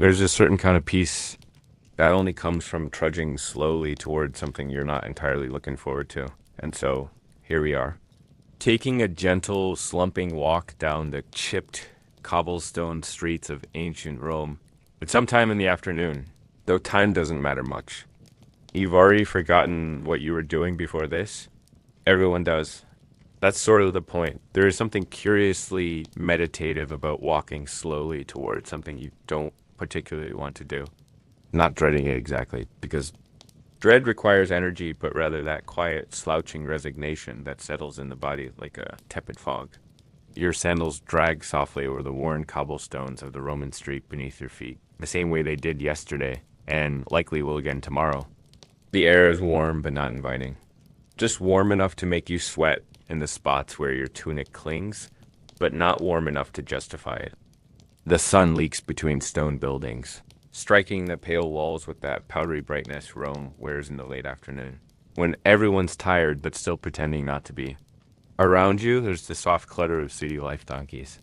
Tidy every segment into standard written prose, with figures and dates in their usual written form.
There's a certain kind of peace that only comes from trudging slowly towards something you're not entirely looking forward to. And so here we are, taking a gentle, slumping walk down the chipped cobblestone streets of ancient Rome. It's sometime in the afternoon, though time doesn't matter much. You've already forgotten what you were doing before this. Everyone does. That's sort of the point. There is something curiously meditative about walking slowly towards something you don't particularly want to do. Not dreading it exactly, because dread requires energy, but rather that quiet, slouching resignation that settles in the body like a tepid fog. Your sandals drag softly over the worn cobblestones of the Roman street beneath your feet, the same way they did yesterday, and likely will again tomorrow. The air is warm but not inviting. Just warm enough to make you sweat in the spots where your tunic clings, but not warm enough to justify it. The sun leaks between stone buildings, striking the pale walls with that powdery brightness Rome wears in the late afternoon, when everyone's tired but still pretending not to be. Around you, there's the soft clutter of city life donkeys,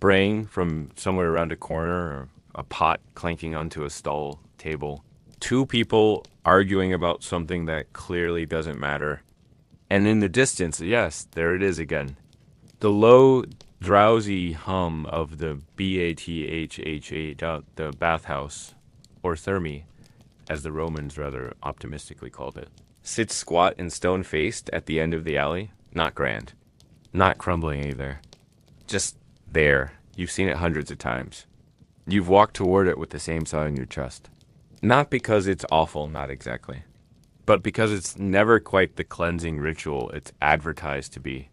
braying from somewhere around a corner, or a pot clanking onto a stall table. Two people arguing about something that clearly doesn't matter. And in the distance, yes, there it is again. The low, drowsy hum of the the bathhouse, or thermi, as the Romans rather optimistically called it, sits squat and stone-faced at the end of the alley. Not grand. Not crumbling either. Just there. You've seen it hundreds of times. You've walked toward it with the same saw in your chest. Not because it's awful, not exactly, but because it's never quite the cleansing ritual it's advertised to be.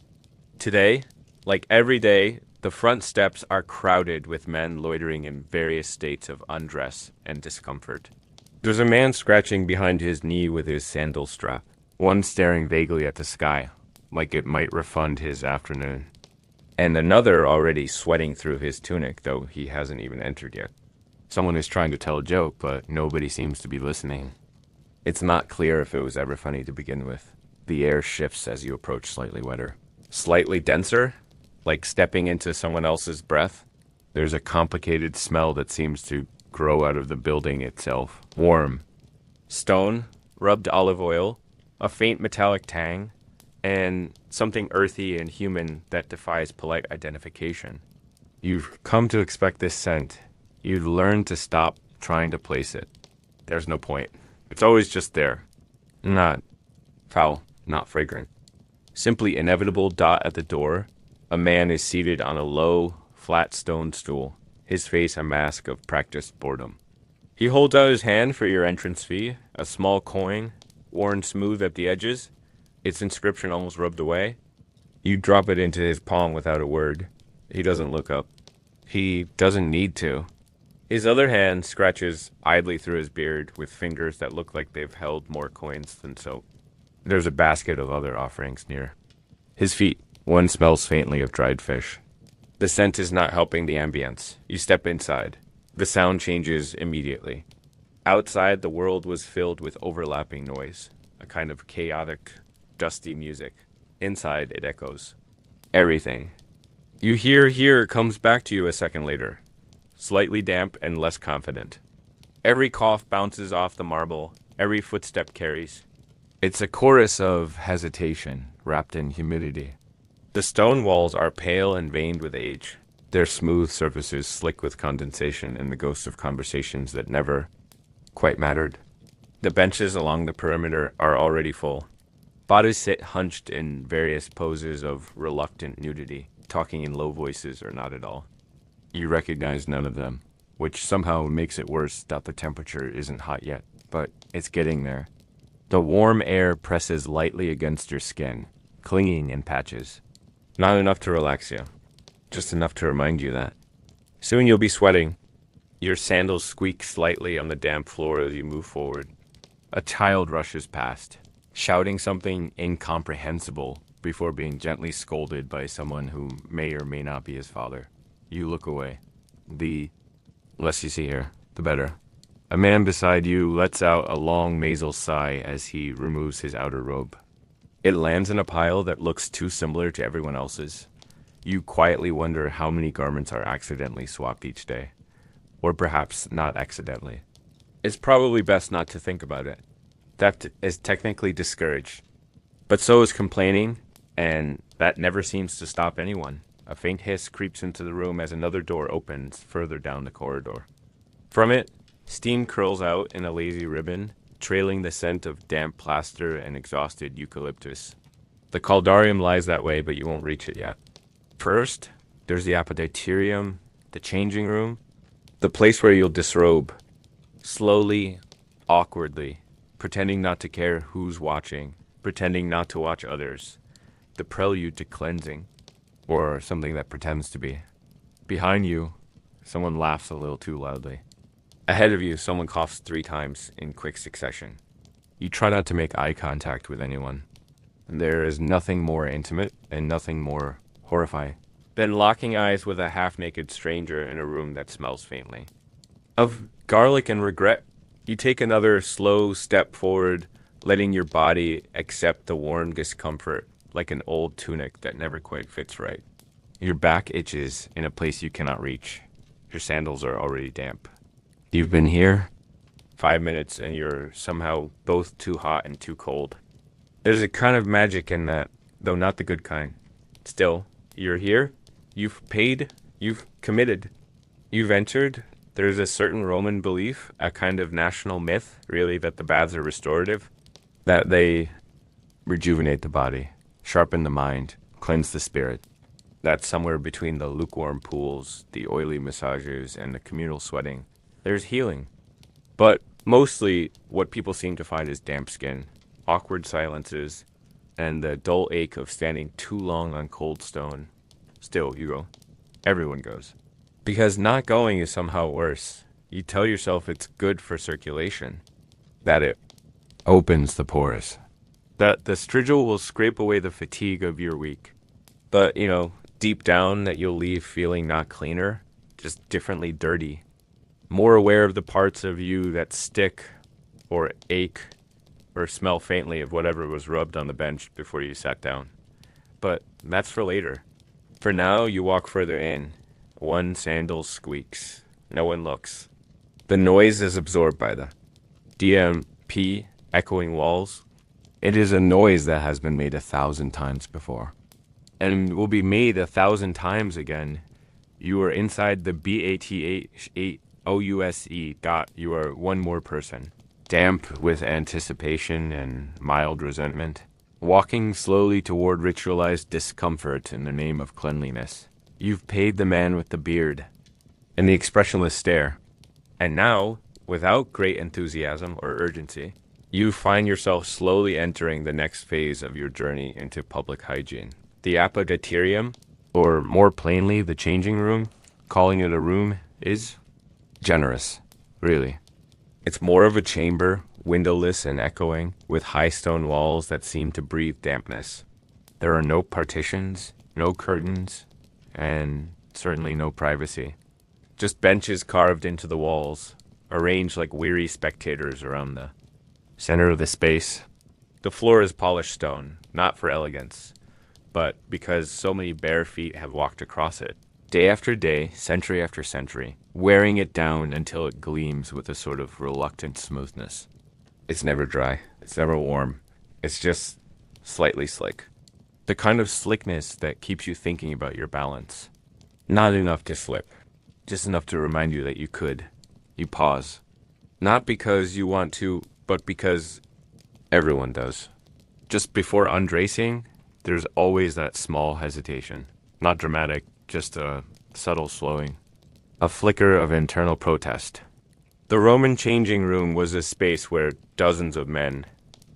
Today, like every day, the front steps are crowded with men loitering in various states of undress and discomfort. There's a man scratching behind his knee with his sandal strap, one staring vaguely at the sky, like it might refund his afternoon, and another already sweating through his tunic, though he hasn't even entered yet. Someone is trying to tell a joke, but nobody seems to be listening. It's not clear if it was ever funny to begin with. The air shifts as you approach, slightly wetter. Slightly denser, like stepping into someone else's breath. There's a complicated smell that seems to grow out of the building itself. Warm. Stone, rubbed olive oil, a faint metallic tang, and something earthy and human that defies polite identification. You've come to expect this scent. You've learned to stop trying to place it. There's no point. It's always just there. Not foul, not fragrant. Simply inevitable dot at the door. A man is seated on a low, flat stone stool, his face a mask of practiced boredom. He holds out his hand for your entrance fee, a small coin, worn smooth at the edges, its inscription almost rubbed away. You drop it into his palm without a word. He doesn't look up. He doesn't need to. His other hand scratches idly through his beard with fingers that look like they've held more coins than soap. There's a basket of other offerings near. His feet. One smells faintly of dried fish. The scent is not helping the ambience. You step inside. The sound changes immediately. Outside, the world was filled with overlapping noise, a kind of chaotic, dusty music. Inside, it echoes. Everything. You hear comes back to you a second later, slightly damp and less confident. Every cough bounces off the marble, every footstep carries. It's a chorus of hesitation, wrapped in humidity. The stone walls are pale and veined with age, their smooth surfaces slick with condensation and the ghosts of conversations that never quite mattered. The benches along the perimeter are already full. Bodies sit hunched in various poses of reluctant nudity, talking in low voices or not at all. You recognize none of them, which somehow makes it worse that the temperature isn't hot yet, but it's getting there. The warm air presses lightly against your skin, clinging in patches. Not enough to relax you, just enough to remind you that. Soon you'll be sweating. Your sandals squeak slightly on the damp floor as you move forward. A child rushes past, shouting something incomprehensible before being gently scolded by someone who may or may not be his father. You look away. The less you see here, the better. A man beside you lets out a long nasal sigh as he removes his outer robe. It lands in a pile that looks too similar to everyone else's. You quietly wonder how many garments are accidentally swapped each day. or perhaps not accidentally. It's probably best not to think about it. Theft is technically discouraged, but so is complaining, and that never seems to stop anyone. A faint hiss creeps into the room as another door opens further down the corridor. From it, steam curls out in a lazy ribbon, trailing the scent of damp plaster and exhausted eucalyptus. The caldarium lies that way, but you won't reach it yet. First, there's the apodyterium, the changing room, the place where you'll disrobe. Slowly, awkwardly, pretending not to care who's watching, pretending not to watch others. The prelude to cleansing, or something that pretends to be. Behind you, someone laughs a little too loudly. Ahead of you, someone coughs 3 times in quick succession. You try not to make eye contact with anyone. There is nothing more intimate and nothing more horrifying than locking eyes with a half-naked stranger in a room that smells faintly of garlic and regret. You take another slow step forward, letting your body accept the warm discomfort like an old tunic that never quite fits right. Your back itches in a place you cannot reach. Your sandals are already damp. You've been here 5 minutes and you're somehow both too hot and too cold. There's a kind of magic in that, though not the good kind. Still, you're here, you've paid, you've committed, you've entered. There's a certain Roman belief, a kind of national myth, really, that the baths are restorative, that they rejuvenate the body, sharpen the mind, cleanse the spirit. That somewhere between the lukewarm pools, the oily massages, and the communal sweating, there's healing. But mostly, what people seem to find is damp skin, awkward silences, and the dull ache of standing too long on cold stone. Still, you go. Everyone goes. Because not going is somehow worse. You tell yourself it's good for circulation, that it opens the pores, that the strigil will scrape away the fatigue of your week. But, deep down that you'll leave feeling not cleaner, just differently dirty, more aware of the parts of you that stick or ache or smell faintly of whatever was rubbed on the bench before you sat down. But that's for later. For now, you walk further in. One sandal squeaks. No one looks. The noise is absorbed by the DMP echoing walls. It is a noise that has been made 1,000 times before, and will be made 1,000 times again. You are inside the BATH8OUSE dot. You are one more person, damp with anticipation and mild resentment, walking slowly toward ritualized discomfort in the name of cleanliness. You've paid the man with the beard and the expressionless stare. And now, without great enthusiasm or urgency, you find yourself slowly entering the next phase of your journey into public hygiene. The apodyterium, or more plainly, the changing room, calling it a room, is generous, really. It's more of a chamber, windowless and echoing, with high stone walls that seem to breathe dampness. There are no partitions, no curtains, and certainly no privacy. Just benches carved into the walls, arranged like weary spectators around the center of the space. The floor is polished stone, not for elegance, but because so many bare feet have walked across it, day after day, century after century, wearing it down until it gleams with a sort of reluctant smoothness. It's never dry, it's never warm, it's just slightly slick. The kind of slickness that keeps you thinking about your balance. Not enough to slip, just enough to remind you that you could. You pause. Not because you want to, but because everyone does. Just before undressing, there's always that small hesitation. Not dramatic, just a subtle slowing. A flicker of internal protest. The Roman changing room was a space where dozens of men,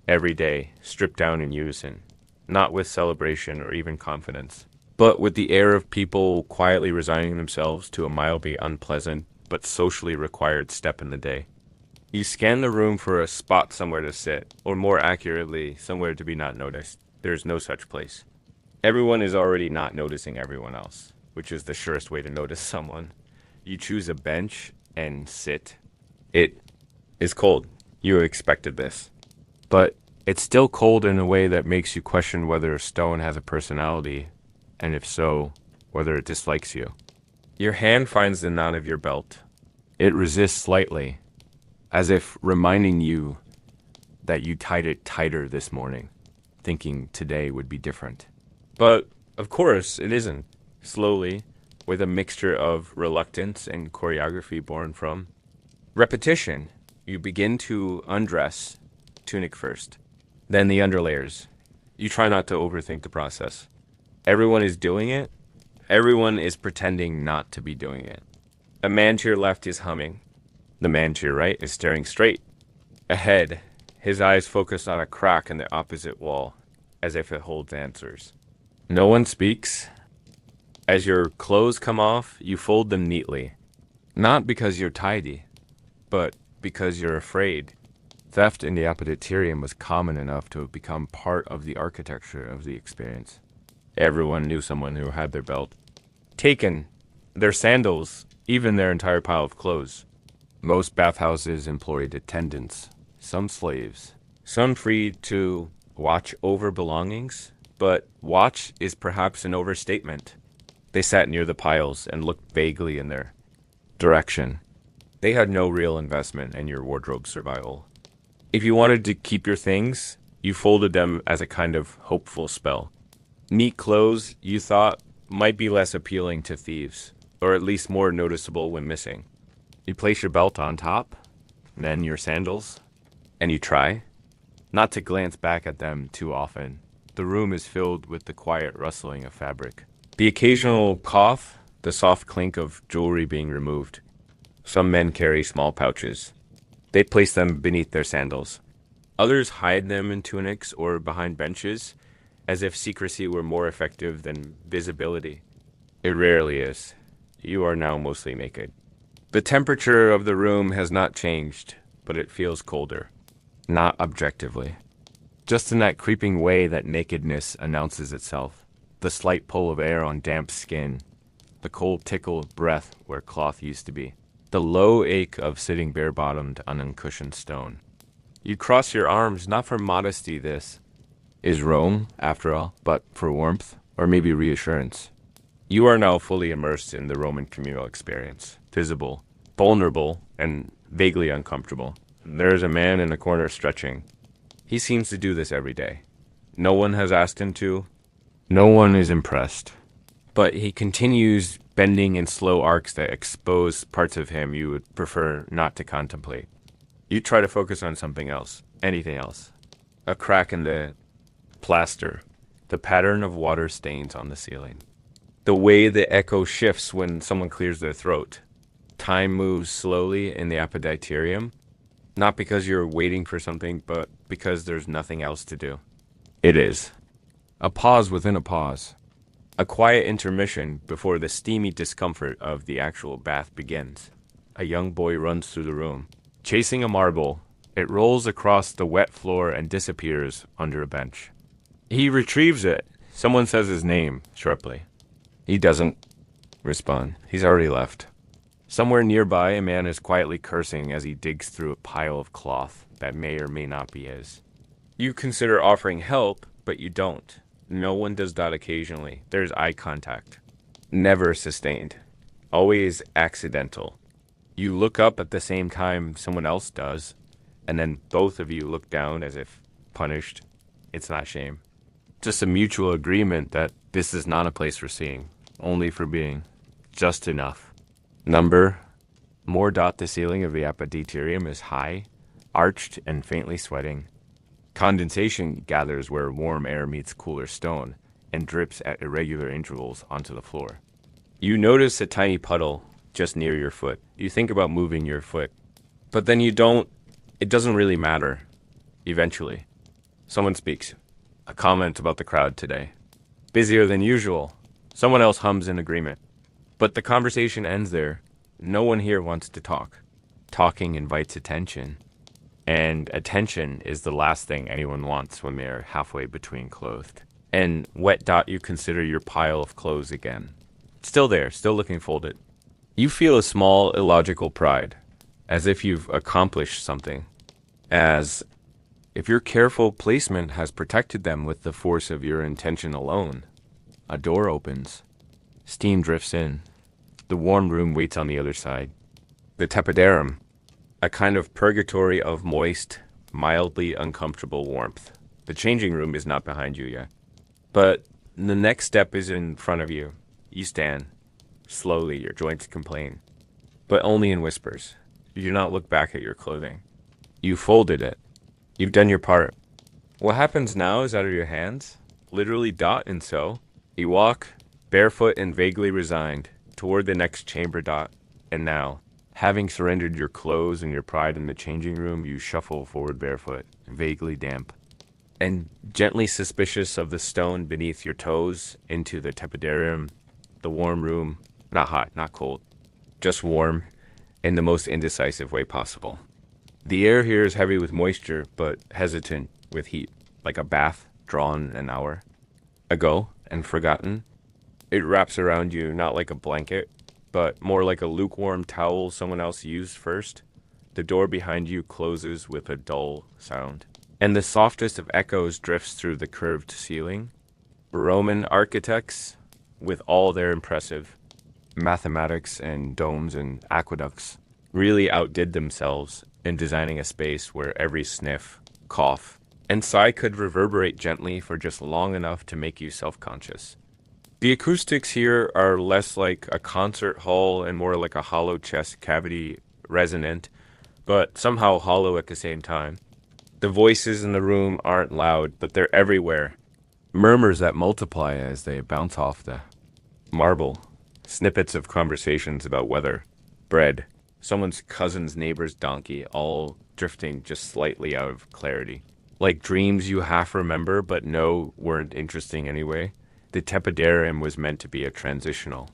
every day, stripped down in unison. Not with celebration or even confidence, but with the air of people quietly resigning themselves to a mildly unpleasant but socially required step in the day. You scan the room for a spot somewhere to sit, or more accurately, somewhere to be not noticed. There is no such place. Everyone is already not noticing everyone else, which is the surest way to notice someone. You choose a bench and sit. It is cold. You expected this. But it's still cold in a way that makes you question whether a stone has a personality, and if so, whether it dislikes you. Your hand finds the knot of your belt. It resists slightly, as if reminding you that you tied it tighter this morning, thinking today would be different. But, of course, it isn't. Slowly, with a mixture of reluctance and choreography born from repetition, you begin to undress, tunic first, then the underlayers. You try not to overthink the process. Everyone is doing it. Everyone is pretending not to be doing it. A man to your left is humming. The man to your right is staring straight ahead, his eyes focused on a crack in the opposite wall, as if it holds answers. No one speaks. As your clothes come off, you fold them neatly. Not because you're tidy, but because you're afraid. Theft in the appetiterium was common enough to have become part of the architecture of the experience. Everyone knew someone who had their belt taken, their sandals, even their entire pile of clothes. Most bathhouses employed attendants, some slaves, some free to watch over belongings, but watch is perhaps an overstatement. They sat near the piles and looked vaguely in their direction. They had no real investment in your wardrobe survival. If you wanted to keep your things, you folded them as a kind of hopeful spell. Neat clothes, you thought, might be less appealing to thieves, or at least more noticeable when missing. You place your belt on top, then your sandals, and you try not to glance back at them too often. The room is filled with the quiet rustling of fabric. The occasional cough, the soft clink of jewelry being removed. Some men carry small pouches. They place them beneath their sandals. Others hide them in tunics or behind benches, as if secrecy were more effective than visibility. It rarely is. You are now mostly naked. The temperature of the room has not changed, but it feels colder. Not objectively. Just in that creeping way that nakedness announces itself. The slight pull of air on damp skin. The cold tickle of breath where cloth used to be. The low ache of sitting bare-bottomed on uncushioned stone. You cross your arms not for modesty. This is Rome, after all, but for warmth, or maybe reassurance. You are now fully immersed in the Roman communal experience, visible, vulnerable, and vaguely uncomfortable. There is a man in a corner stretching. He seems to do this every day. No one has asked him to. No one is impressed. But he continues bending in slow arcs that expose parts of him you would prefer not to contemplate. You try to focus on something else, anything else. A crack in the plaster, the pattern of water stains on the ceiling. The way the echo shifts when someone clears their throat. Time moves slowly in the appetiterium, not because you're waiting for something, but because there's nothing else to do. It is. A pause within a pause. A quiet intermission before the steamy discomfort of the actual bath begins. A young boy runs through the room, chasing a marble. It rolls across the wet floor and disappears under a bench. He retrieves it. Someone says his name, sharply. He doesn't respond. He's already left. Somewhere nearby, a man is quietly cursing as he digs through a pile of cloth that may or may not be his. You consider offering help, but you don't. No one does that occasionally. There's eye contact. Never sustained. Always accidental. You look up at the same time someone else does, and then both of you look down as if punished. It's not shame. Just a mutual agreement that this is not a place for seeing, only for being. Just enough. Number. More dot the ceiling of the appetiterium is high, arched and faintly sweating. Condensation gathers where warm air meets cooler stone and drips at irregular intervals onto the floor. You notice a tiny puddle just near your foot. You think about moving your foot, but then you don't. It doesn't really matter. Eventually, someone speaks. A comment about the crowd today. Busier than usual. Someone else hums in agreement. But the conversation ends there. No one here wants to talk. Talking invites attention. And attention is the last thing anyone wants when they're halfway between clothed. And wet dot you consider your pile of clothes again. Still there, still looking folded. You feel a small illogical pride, as if you've accomplished something. As if your careful placement has protected them with the force of your intention alone. A door opens. Steam drifts in. The warm room waits on the other side. The tepidarum, a kind of purgatory of moist, mildly uncomfortable warmth. The changing room is not behind you yet. But the next step is in front of you. You stand. Slowly, your joints complain. But only in whispers. You do not look back at your clothing. You folded it. You've done your part. What happens now is out of your hands. Literally dot and sew. You walk, barefoot and vaguely resigned, toward the next chamber dot. And now, having surrendered your clothes and your pride in the changing room, you shuffle forward barefoot, vaguely damp, and gently suspicious of the stone beneath your toes into the tepidarium, the warm room, not hot, not cold, just warm, in the most indecisive way possible. The air here is heavy with moisture, but hesitant with heat, like a bath drawn an hour ago and forgotten. It wraps around you not like a blanket, but more like a lukewarm towel someone else used first. The door behind you closes with a dull sound, and the softest of echoes drifts through the curved ceiling. Roman architects, with all their impressive mathematics and domes and aqueducts, really outdid themselves in designing a space where every sniff, cough, and sigh could reverberate gently for just long enough to make you self-conscious. The acoustics here are less like a concert hall and more like a hollow chest cavity, resonant, but somehow hollow at the same time. The voices in the room aren't loud, but they're everywhere. Murmurs that multiply as they bounce off the marble. Snippets of conversations about weather, bread, someone's cousin's neighbor's donkey, all drifting just slightly out of clarity. Like dreams you half remember but know weren't interesting anyway. The tepidarium was meant to be a transitional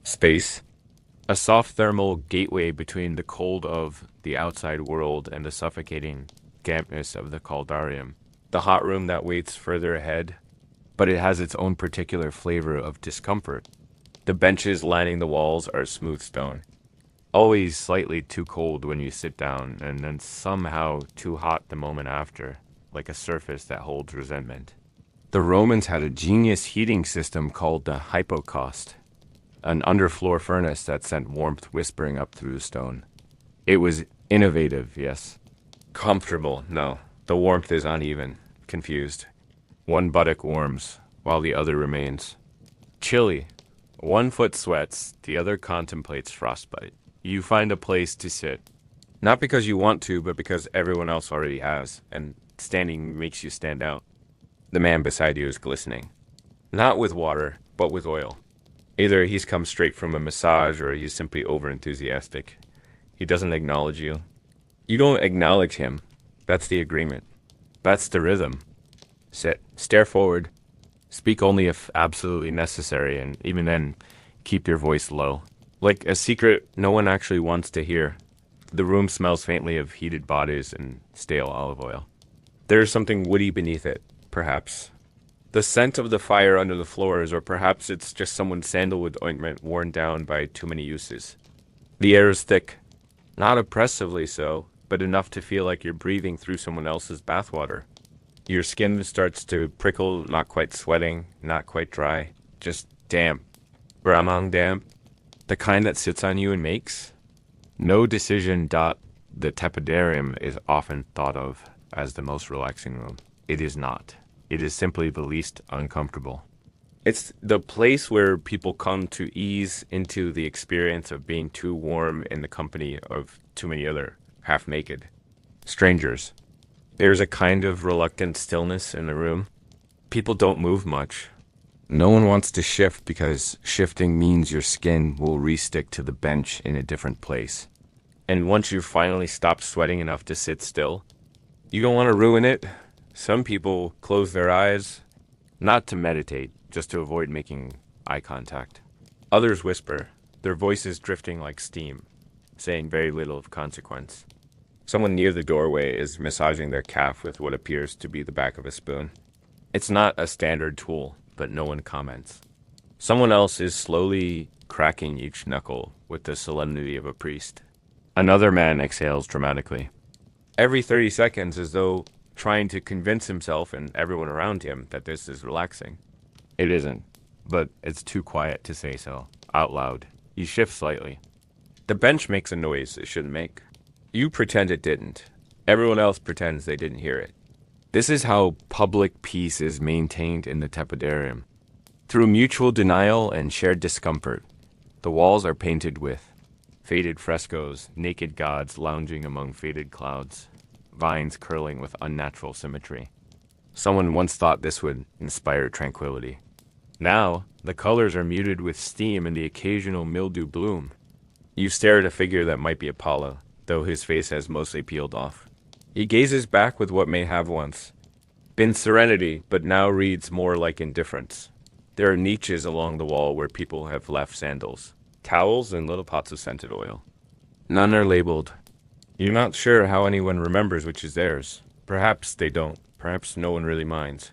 space, a soft thermal gateway between the cold of the outside world and the suffocating dampness of the caldarium. The hot room that waits further ahead, but it has its own particular flavor of discomfort. The benches lining the walls are smooth stone, always slightly too cold when you sit down, and then somehow too hot the moment after, like a surface that holds resentment. The Romans had a genius heating system called the hypocaust, an underfloor furnace that sent warmth whispering up through the stone. It was innovative, yes. Comfortable, no. The warmth is uneven, confused. One buttock warms, while the other remains. Chilly. One foot sweats, the other contemplates frostbite. You find a place to sit. Not because you want to, but because everyone else already has, and standing makes you stand out. The man beside you is glistening. Not with water, but with oil. Either he's come straight from a massage or he's simply over-enthusiastic. He doesn't acknowledge you. You don't acknowledge him. That's the agreement. That's the rhythm. Sit. Stare forward. Speak only if absolutely necessary, and even then, keep your voice low. Like a secret no one actually wants to hear. The room smells faintly of heated bodies and stale olive oil. There is something woody beneath it. Perhaps. The scent of the fire under the floors, or perhaps it's just someone's sandalwood ointment worn down by too many uses. The air is thick. Not oppressively so, but enough to feel like you're breathing through someone else's bathwater. Your skin starts to prickle, not quite sweating, not quite dry, just damp. Bramang damp. The kind that sits on you and makes. No decision. The tepidarium is often thought of as the most relaxing room. It is not. It is simply the least uncomfortable. It's the place where people come to ease into the experience of being too warm in the company of too many other half-naked strangers. There's a kind of reluctant stillness in the room. People don't move much. No one wants to shift because shifting means your skin will re-stick to the bench in a different place. And once you've finally stopped sweating enough to sit still, you don't want to ruin it. Some people close their eyes, not to meditate, just to avoid making eye contact. Others whisper, their voices drifting like steam, saying very little of consequence. Someone near the doorway is massaging their calf with what appears to be the back of a spoon. It's not a standard tool, but no one comments. Someone else is slowly cracking each knuckle with the solemnity of a priest. Another man exhales dramatically. Every 30 seconds, as though trying to convince himself and everyone around him that this is relaxing. It isn't, but it's too quiet to say so, out loud. You shift slightly. The bench makes a noise it shouldn't make. You pretend it didn't. Everyone else pretends they didn't hear it. This is how public peace is maintained in the tepidarium. Through mutual denial and shared discomfort. The walls are painted with faded frescoes, naked gods lounging among faded clouds, vines curling with unnatural symmetry. Someone once thought this would inspire tranquility. Now, the colors are muted with steam and the occasional mildew bloom. You stare at a figure that might be Apollo, though his face has mostly peeled off. He gazes back with what may have once been serenity, but now reads more like indifference. There are niches along the wall where people have left sandals, towels, and little pots of scented oil. None are labeled. You're not sure how anyone remembers which is theirs. Perhaps they don't. Perhaps no one really minds.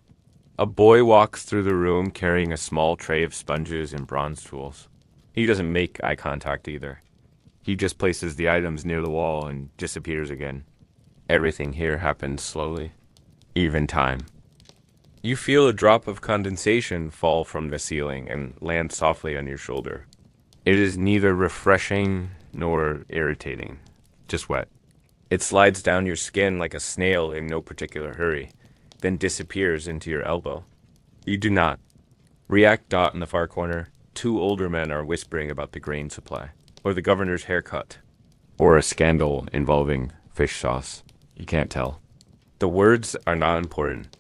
A boy walks through the room carrying a small tray of sponges and bronze tools. He doesn't make eye contact either. He just places the items near the wall and disappears again. Everything here happens slowly. Even time. You feel a drop of condensation fall from the ceiling and land softly on your shoulder. It is neither refreshing nor irritating, just wet. It slides down your skin like a snail in no particular hurry, then disappears into your elbow. You do not. React dot in the far corner. Two older men are whispering about the grain supply, or the governor's haircut, or a scandal involving fish sauce. You can't tell. The words are not important.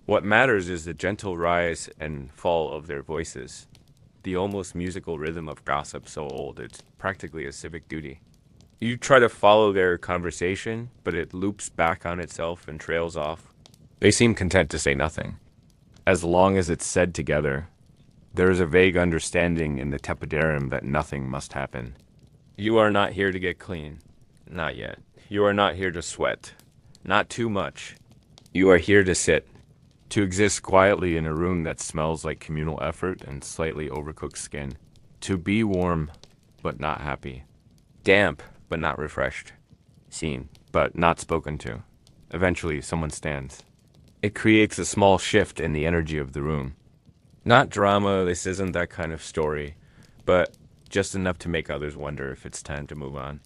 What matters is the gentle rise and fall of their voices, the almost musical rhythm of gossip so old it's practically a civic duty. You try to follow their conversation, but it loops back on itself and trails off. They seem content to say nothing. As long as it's said together, there is a vague understanding in the tepidarium that nothing must happen. You are not here to get clean. Not yet. You are not here to sweat. Not too much. You are here to sit. To exist quietly in a room that smells like communal effort and slightly overcooked skin. To be warm, but not happy. Damp, but not refreshed. Seen, but not spoken to. Eventually, someone stands. It creates a small shift in the energy of the room. Not drama, this isn't that kind of story, but just enough to make others wonder if it's time to move on.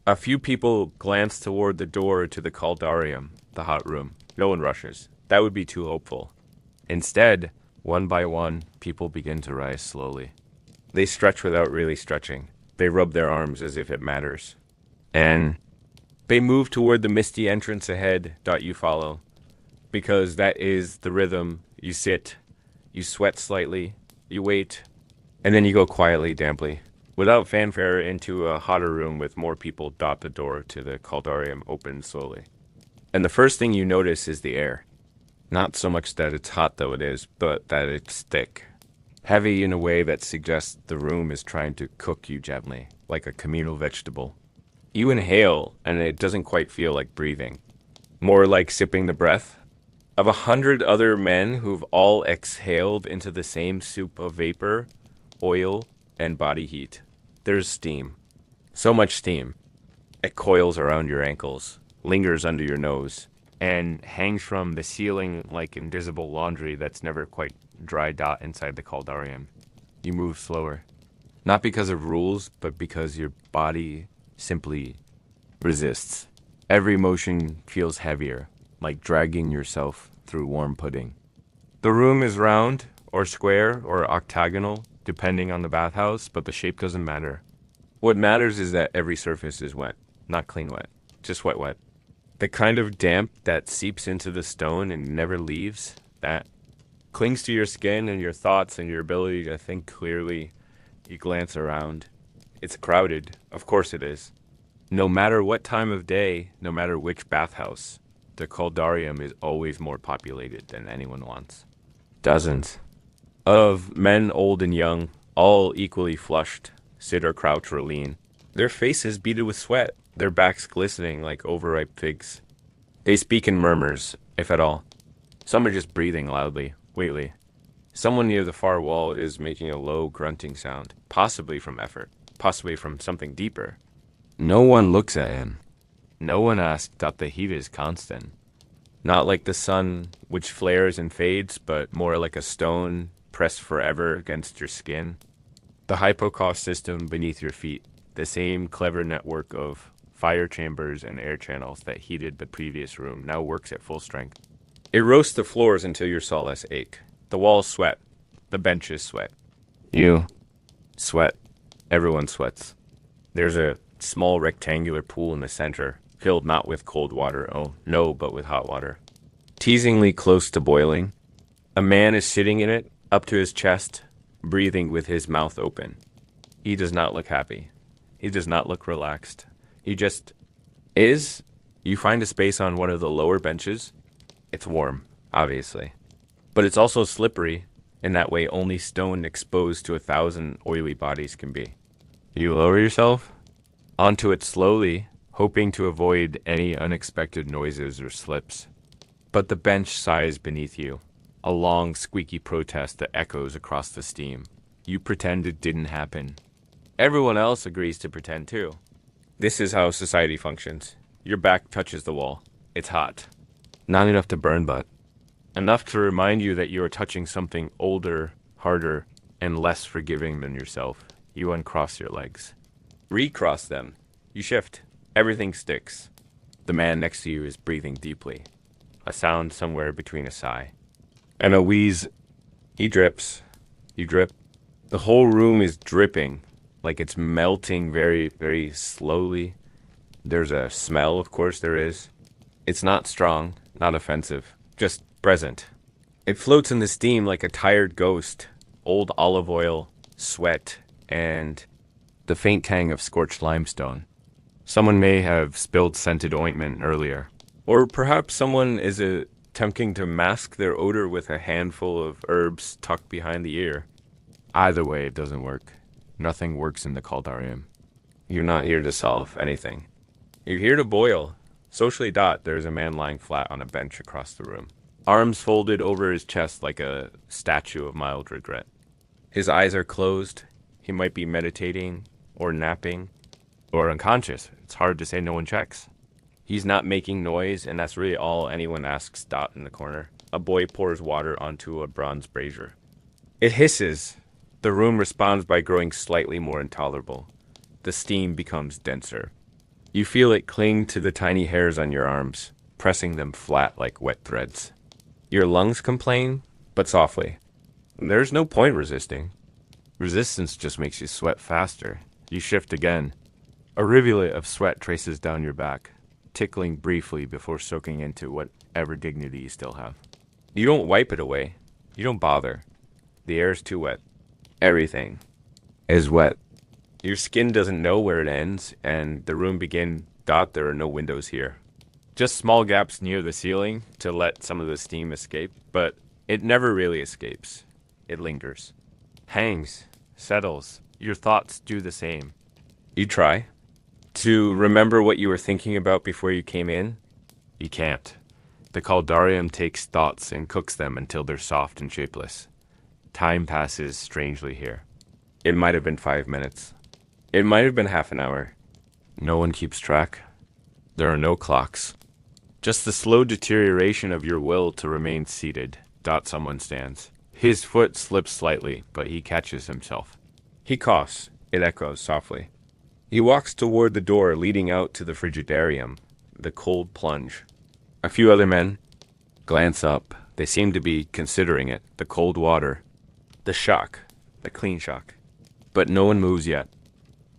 A few people glance toward the door to the caldarium, the hot room. No one rushes. That would be too hopeful. Instead, one by one, people begin to rise slowly. They stretch without really stretching. They rub their arms as if it matters. And they move toward the misty entrance ahead. You follow. Because that is the rhythm. You sit. You sweat slightly. You wait. And then you go quietly, damply, without fanfare, into a hotter room with more people. The door to the caldarium opens slowly. And the first thing you notice is the air. Not so much that it's hot, though it is, but that it's thick. Heavy in a way that suggests the room is trying to cook you gently, like a communal vegetable. You inhale, and it doesn't quite feel like breathing. More like sipping the breath of 100 other men who've all exhaled into the same soup of vapor, oil, and body heat. There's steam. So much steam. It coils around your ankles, lingers under your nose, and hangs from the ceiling like invisible laundry that's never quite dry. Inside the caldarium. You move slower. Not because of rules, but because your body simply resists. Every motion feels heavier, like dragging yourself through warm pudding. The room is round, or square, or octagonal, depending on the bathhouse, but the shape doesn't matter. What matters is that every surface is wet, not clean wet, just wet wet. The kind of damp that seeps into the stone and never leaves, that clings to your skin and your thoughts and your ability to think clearly. You glance around. It's crowded, of course it is. No matter what time of day, no matter which bathhouse, the caldarium is always more populated than anyone wants. Dozens of men, old and young, all equally flushed, sit or crouch or lean. Their faces beaded with sweat, their backs glistening like overripe figs. They speak in murmurs, if at all. Some are just breathing loudly, weightly. Someone near the far wall is making a low grunting sound, possibly from effort, possibly from something deeper. No one looks at him. No one asks that the heat is constant. Not like the sun, which flares and fades, but more like a stone pressed forever against your skin. The hypocaust system beneath your feet, The same clever network of fire chambers and air channels that heated the previous room now works at full strength. It roasts the floors until your solace ache. The walls sweat. The benches sweat. You sweat. Everyone sweats. There's a small rectangular pool in the center, filled not with cold water, oh no, but with hot water. Teasingly close to boiling, a man is sitting in it, up to his chest, breathing with his mouth open. He does not look happy. He does not look relaxed. He just is. You find a space on one of the lower benches. It's warm, obviously. But it's also slippery, in that way only stone exposed to 1,000 oily bodies can be. You lower yourself onto it slowly, hoping to avoid any unexpected noises or slips. But the bench sighs beneath you, a long, squeaky protest that echoes across the steam. You pretend it didn't happen. Everyone else agrees to pretend too. This is how society functions. Your back touches the wall. It's hot. Not enough to burn, but enough to remind you that you are touching something older, harder, and less forgiving than yourself. You uncross your legs. Recross them. You shift. Everything sticks. The man next to you is breathing deeply. A sound somewhere between a sigh and a wheeze. He drips. You drip. The whole room is dripping, like it's melting very, very slowly. There's a smell, of course there is. It's not strong, not offensive, just present. It floats in the steam like a tired ghost, old olive oil, sweat, and the faint tang of scorched limestone. Someone may have spilled scented ointment earlier. Or perhaps someone is attempting to mask their odor with a handful of herbs tucked behind the ear. Either way, it doesn't work. Nothing works in the Kaldarium. You're not here to solve anything. You're here to boil. Socially, there's a man lying flat on a bench across the room. Arms folded over his chest like a statue of mild regret. His eyes are closed. He might be meditating, or napping, or unconscious. It's hard to say, no one checks. He's not making noise, and that's really all anyone asks. In the corner. A boy pours water onto a bronze brazier. It hisses. The room responds by growing slightly more intolerable. The steam becomes denser. You feel it cling to the tiny hairs on your arms, pressing them flat like wet threads. Your lungs complain, but softly. There's no point resisting. Resistance just makes you sweat faster. You shift again. A rivulet of sweat traces down your back, tickling briefly before soaking into whatever dignity you still have. You don't wipe it away. You don't bother. The air's too wet. Everything is wet. Your skin doesn't know where it ends, and the room begins. There are no windows here. Just small gaps near the ceiling to let some of the steam escape, but it never really escapes. It lingers. Hangs. Settles. Your thoughts do the same. You try to remember what you were thinking about before you came in. You can't. The Kaldarium takes thoughts and cooks them until they're soft and shapeless. Time passes strangely here. It might have been 5 minutes. It might have been half an hour. No one keeps track. There are no clocks. Just the slow deterioration of your will to remain seated. Someone stands. His foot slips slightly, but he catches himself. He coughs. It echoes softly. He walks toward the door leading out to the frigidarium, the cold plunge. A few other men glance up. They seem to be considering it, the cold water, the shock, the clean shock. But no one moves yet.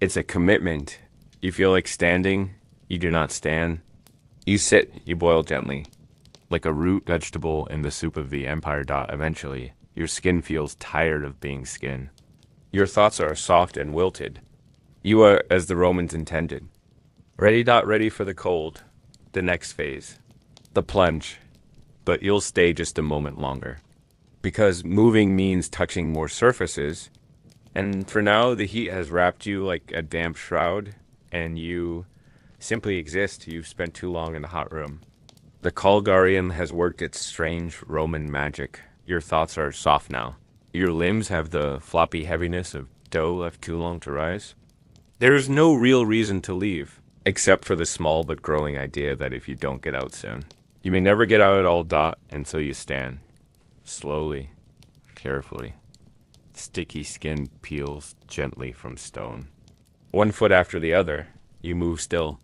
It's a commitment. You feel like standing. You do not stand. You sit. You boil gently. Like a root vegetable in the soup of the Empire. Eventually, your skin feels tired of being skin. Your thoughts are soft and wilted. You are as the Romans intended. Ready for the cold. The next phase. The plunge. But you'll stay just a moment longer. Because moving means touching more surfaces. And for now, the heat has wrapped you like a damp shroud. And you simply exist. You've spent too long in the hot room. The Kaldarium has worked its strange Roman magic. Your thoughts are soft now. Your limbs have the floppy heaviness of dough left too long to rise. There is no real reason to leave, except for the small but growing idea that if you don't get out soon, you may never get out at all. And so you stand, slowly, carefully. Sticky skin peels gently from stone. One foot after the other, you move still,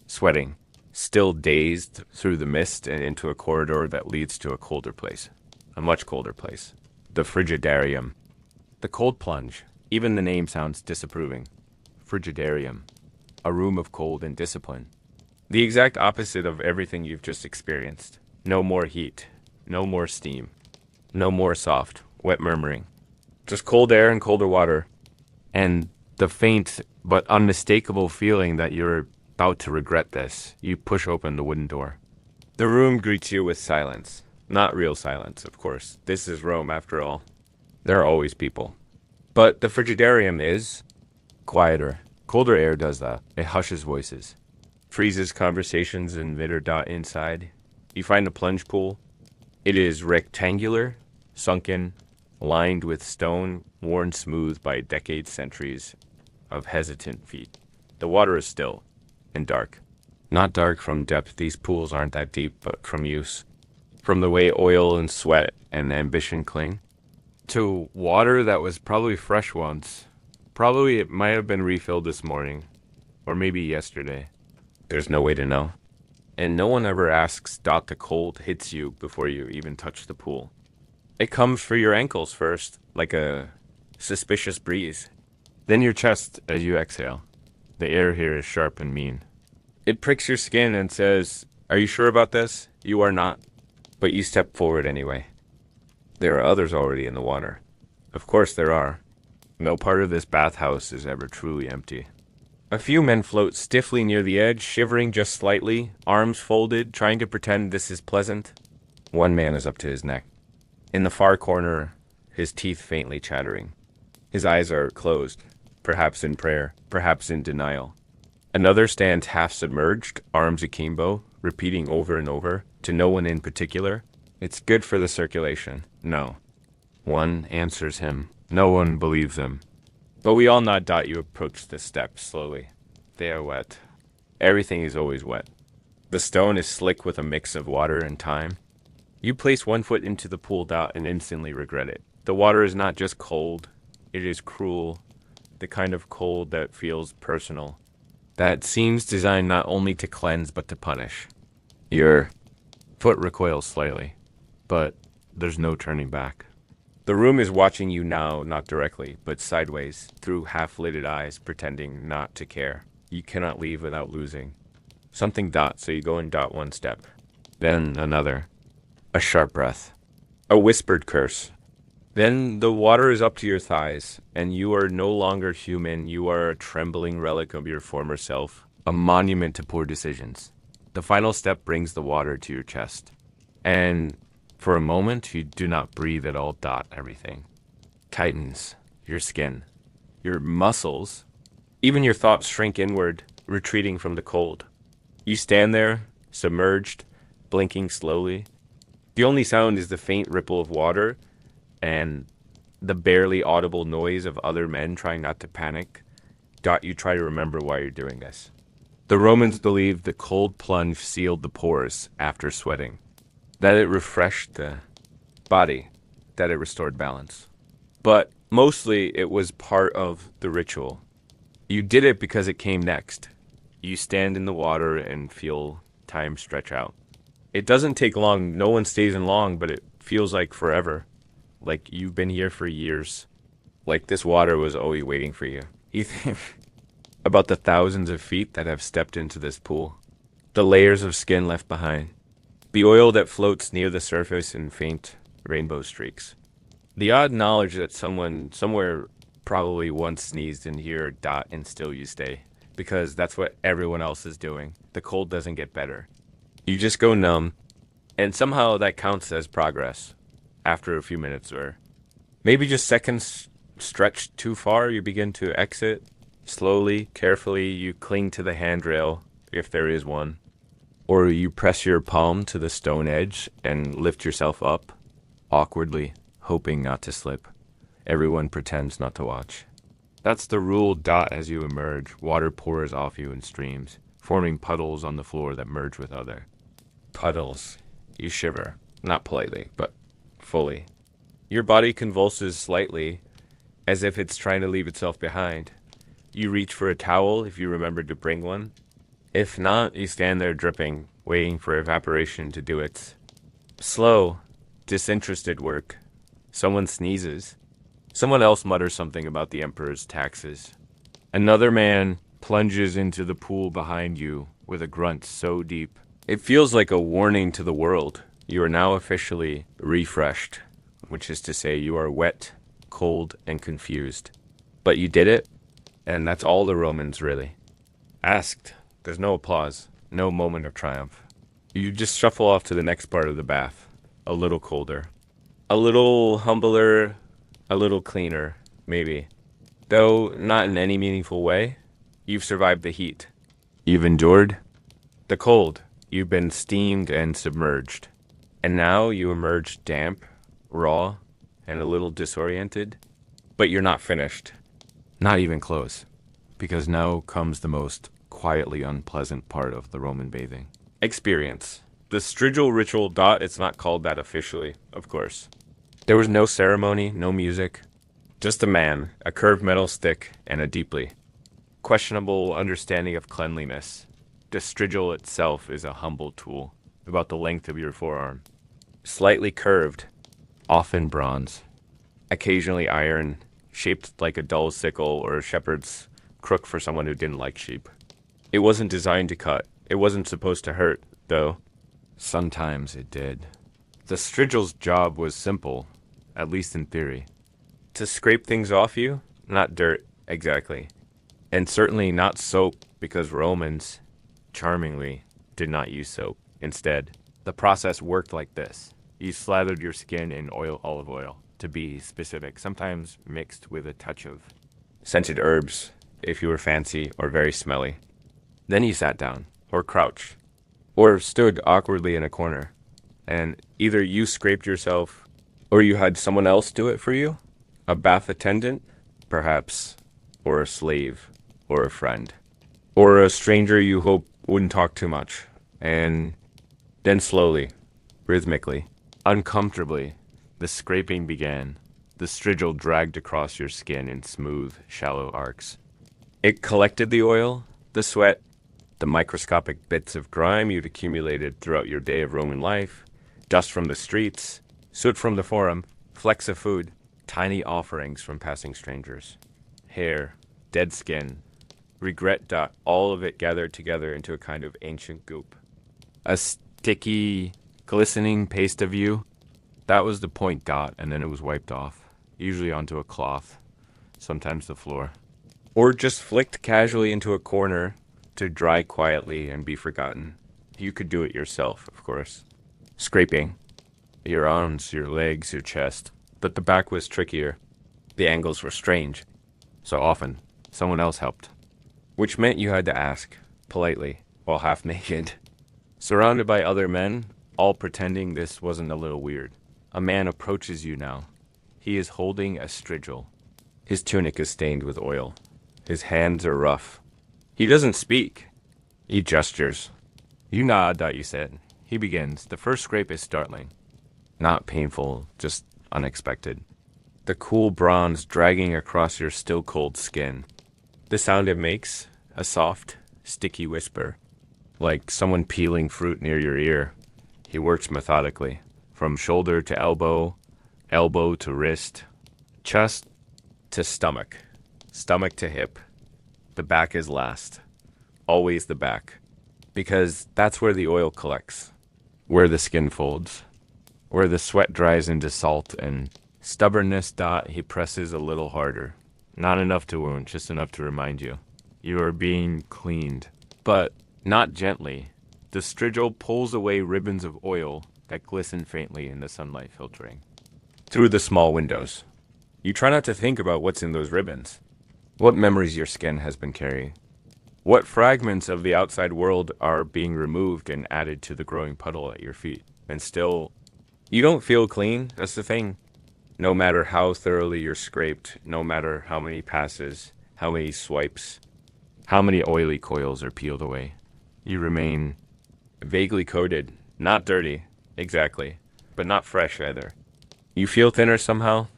sweating, still dazed through the mist and into a corridor that leads to a colder place. A much colder place. The frigidarium. The cold plunge. Even the name sounds disapproving. Frigidarium. A room of cold and discipline. The exact opposite of everything you've just experienced. No more heat. No more steam. No more soft, wet murmuring. Just cold air and colder water. And the faint but unmistakable feeling that you're about to regret this. You push open the wooden door. The room greets you with silence. Not real silence, of course. This is Rome, after all. There are always people. But the frigidarium is quieter. Colder air does that. It hushes voices. Freezes conversations and dot inside. You find a plunge pool. It is rectangular, sunken, lined with stone, worn smooth by decades, centuries of hesitant feet. The water is still and dark. Not dark from depth. These pools aren't that deep, but from use. From the way oil and sweat and ambition cling. To water that was probably fresh once. Probably it might have been refilled this morning. Or maybe yesterday. There's no way to know. And no one ever asks the cold hits you before you even touch the pool. It comes for your ankles first, like a suspicious breeze. Then your chest as you exhale. The air here is sharp and mean. It pricks your skin and says, "Are you sure about this?" You are not. But you step forward anyway. There are others already in the water. Of course there are. No part of this bathhouse is ever truly empty. A few men float stiffly near the edge, shivering just slightly, arms folded, trying to pretend this is pleasant. One man is up to his neck. In the far corner, his teeth faintly chattering. His eyes are closed, perhaps in prayer, perhaps in denial. Another stands half submerged, arms akimbo, repeating over and over, to no one in particular, "It's good for the circulation." No. One answers him. No one believes him. But we all nod. You approach the steps slowly. They are wet. Everything is always wet. The stone is slick with a mix of water and time. You place one foot into the pool and instantly regret it. The water is not just cold. It is cruel. The kind of cold that feels personal. That seems designed not only to cleanse but to punish. Your foot recoils slightly, but there's no turning back. The room is watching you now, not directly, but sideways, through half-lidded eyes, pretending not to care. You cannot leave without losing. Something so you go and one step. Then another. A sharp breath. A whispered curse. Then the water is up to your thighs, and you are no longer human. You are a trembling relic of your former self, a monument to poor decisions. The final step brings the water to your chest. And for a moment, you do not breathe at all. Everything tightens. Your skin, your muscles, even your thoughts shrink inward, retreating from the cold. You stand there, submerged, blinking slowly. The only sound is the faint ripple of water and the barely audible noise of other men trying not to panic. You try to remember why you're doing this. The Romans believed the cold plunge sealed the pores after sweating, that it refreshed the body, that it restored balance. But mostly it was part of the ritual. You did it because it came next. You stand in the water and feel time stretch out. It doesn't take long. No one stays in long, but it feels like forever. Like you've been here for years. Like this water was always waiting for you. You think about the thousands of feet that have stepped into this pool. The layers of skin left behind. The oil that floats near the surface in faint rainbow streaks. The odd knowledge that someone somewhere probably once sneezed in here, and still you stay. Because that's what everyone else is doing. The cold doesn't get better. You just go numb, and somehow that counts as progress. After a few minutes, or maybe just seconds stretched too far, you begin to exit. Slowly, carefully, you cling to the handrail, if there is one. Or you press your palm to the stone edge and lift yourself up, awkwardly, hoping not to slip. Everyone pretends not to watch. That's the rule. As you emerge, water pours off you in streams, forming puddles on the floor that merge with other puddles. You shiver, not politely, but fully. Your body convulses slightly, as if it's trying to leave itself behind. You reach for a towel if you remember to bring one. If not, you stand there dripping, waiting for evaporation to do its slow, disinterested work. Someone sneezes. Someone else mutters something about the Emperor's taxes. Another man plunges into the pool behind you with a grunt so deep. It feels like a warning to the world. You are now officially refreshed, which is to say you are wet, cold, and confused. But you did it, and that's all the Romans really asked. There's no applause, no moment of triumph. You just shuffle off to the next part of the bath, a little colder, a little humbler, a little cleaner, maybe. Though not in any meaningful way. You've survived the heat. You've endured the cold. You've been steamed and submerged. And now you emerge damp, raw, and a little disoriented. But you're not finished. Not even close. Because now comes the most quietly unpleasant part of the Roman bathing. Experience. The Strigil ritual. It's not called that officially, of course. There was no ceremony, no music. Just a man, a curved metal stick, and a deeply questionable understanding of cleanliness. The strigil itself is a humble tool, about the length of your forearm. Slightly curved, often bronze, occasionally iron, shaped like a dull sickle or a shepherd's crook for someone who didn't like sheep. It wasn't designed to cut. It wasn't supposed to hurt, though. Sometimes it did. The strigil's job was simple, at least in theory. To scrape things off you, not dirt, exactly. And certainly not soap, because Romans, charmingly, did not use soap. Instead, the process worked like this. You slathered your skin in olive oil, to be specific, sometimes mixed with a touch of scented herbs, if you were fancy or very smelly. Then you sat down, or crouched, or stood awkwardly in a corner, and either you scraped yourself, or you had someone else do it for you. A bath attendant, perhaps, or a slave, or a friend, or a stranger you hope wouldn't talk too much. And then slowly, rhythmically, uncomfortably, the scraping began. The strigil dragged across your skin in smooth, shallow arcs. It collected the oil, the sweat, the microscopic bits of grime you'd accumulated throughout your day of Roman life, dust from the streets, soot from the forum, flecks of food, tiny offerings from passing strangers, hair, dead skin, regret. All of it gathered together into a kind of ancient goop. A sticky, glistening paste of you. That was the point. And then it was wiped off, usually onto a cloth, sometimes the floor, or just flicked casually into a corner to dry quietly and be forgotten. You could do it yourself, of course. Scraping. Your arms, your legs, your chest. But the back was trickier. The angles were strange. So often, someone else helped. Which meant you had to ask, politely, while half naked. Surrounded by other men, all pretending this wasn't a little weird. A man approaches you now. He is holding a strigil. His tunic is stained with oil. His hands are rough. He doesn't speak. He gestures. You nod. You said. He begins. The first scrape is startling. Not painful, just unexpected. The cool bronze dragging across your still cold skin. The sound it makes, a soft, sticky whisper, like someone peeling fruit near your ear. He works methodically, from shoulder to elbow, elbow to wrist, chest to stomach, stomach to hip. The back is last, always the back, because that's where the oil collects, where the skin folds, where the sweat dries into salt and stubbornness. He presses a little harder. Not enough to wound, just enough to remind you. You are being cleaned, but not gently. The strigil pulls away ribbons of oil that glisten faintly in the sunlight filtering through the small windows. You try not to think about what's in those ribbons, what memories your skin has been carrying, what fragments of the outside world are being removed and added to the growing puddle at your feet. And still, you don't feel clean. That's the thing. No matter how thoroughly you're scraped, no matter how many passes, how many swipes, how many oily coils are peeled away, you remain vaguely coated, not dirty, exactly, but not fresh either. You feel thinner somehow,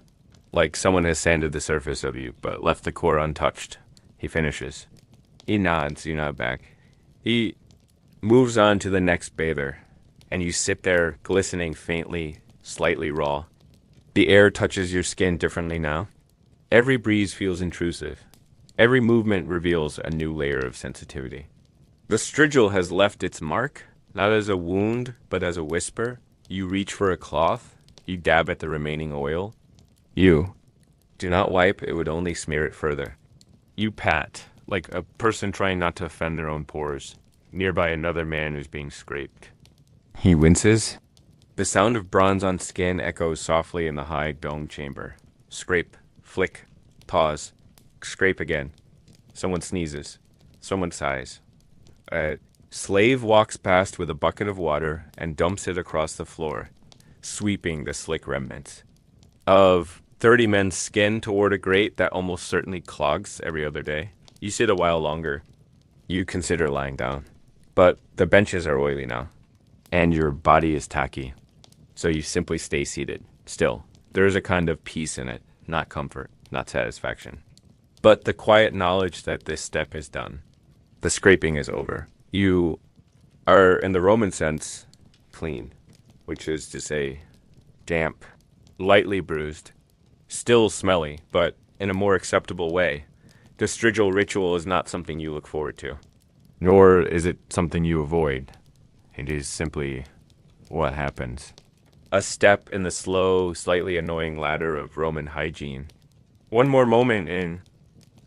like someone has sanded the surface of you, but left the core untouched. He finishes. He nods, you nod back. He moves on to the next bather, and you sit there glistening faintly, slightly raw. The air touches your skin differently now. Every breeze feels intrusive. Every movement reveals a new layer of sensitivity. The strigil has left its mark, not as a wound, but as a whisper. You reach for a cloth. You dab at the remaining oil. You do not wipe, it would only smear it further. You pat, like a person trying not to offend their own pores, nearby another man who's being scraped. He winces. The sound of bronze on skin echoes softly in the high dome chamber. Scrape, flick, pause, scrape again. Someone sneezes. Someone sighs. A slave walks past with a bucket of water and dumps it across the floor, sweeping the slick remnants of 30 men's skin toward a grate that almost certainly clogs every other day. You sit a while longer. You consider lying down. But the benches are oily now, and your body is tacky. So you simply stay seated. Still, there is a kind of peace in it, not comfort, not satisfaction, but the quiet knowledge that this step is done. The scraping is over. You are, in the Roman sense, clean, which is to say, damp, lightly bruised, still smelly, but in a more acceptable way. The strigil ritual is not something you look forward to, nor is it something you avoid. It is simply what happens. A step in the slow, slightly annoying ladder of Roman hygiene. One more moment in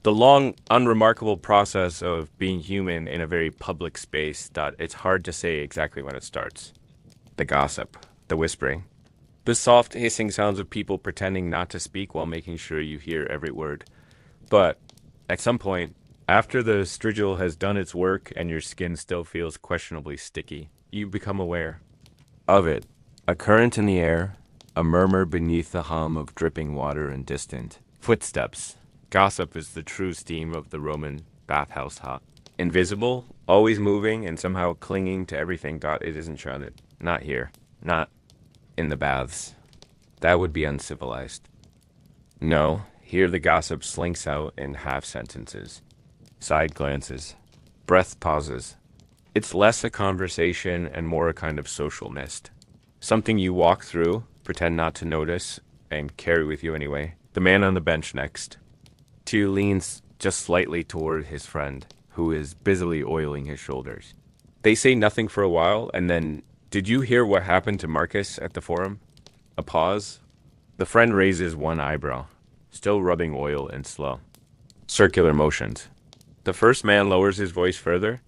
the long, unremarkable process of being human in a very public space that it's hard to say exactly when it starts. The gossip, the whispering, the soft hissing sounds of people pretending not to speak while making sure you hear every word. But at some point, after the strigil has done its work and your skin still feels questionably sticky, you become aware of it. A current in the air, a murmur beneath the hum of dripping water and distant footsteps. Gossip is the true steam of the Roman bathhouse hut. Invisible, always moving, and somehow clinging to everything. It isn't shrouded. Not here. Not in the baths. That would be uncivilized. No, here the gossip slinks out in half sentences, side glances, breath pauses. It's less a conversation and more a kind of social mist. Something you walk through, pretend not to notice, and carry with you anyway. The man on the bench next. Two leans just slightly toward his friend, who is busily oiling his shoulders. They say nothing for a while, and then, "Did you hear what happened to Marcus at the forum?" A pause. The friend raises one eyebrow, still rubbing oil and slow. Circular motions. The first man lowers his voice further.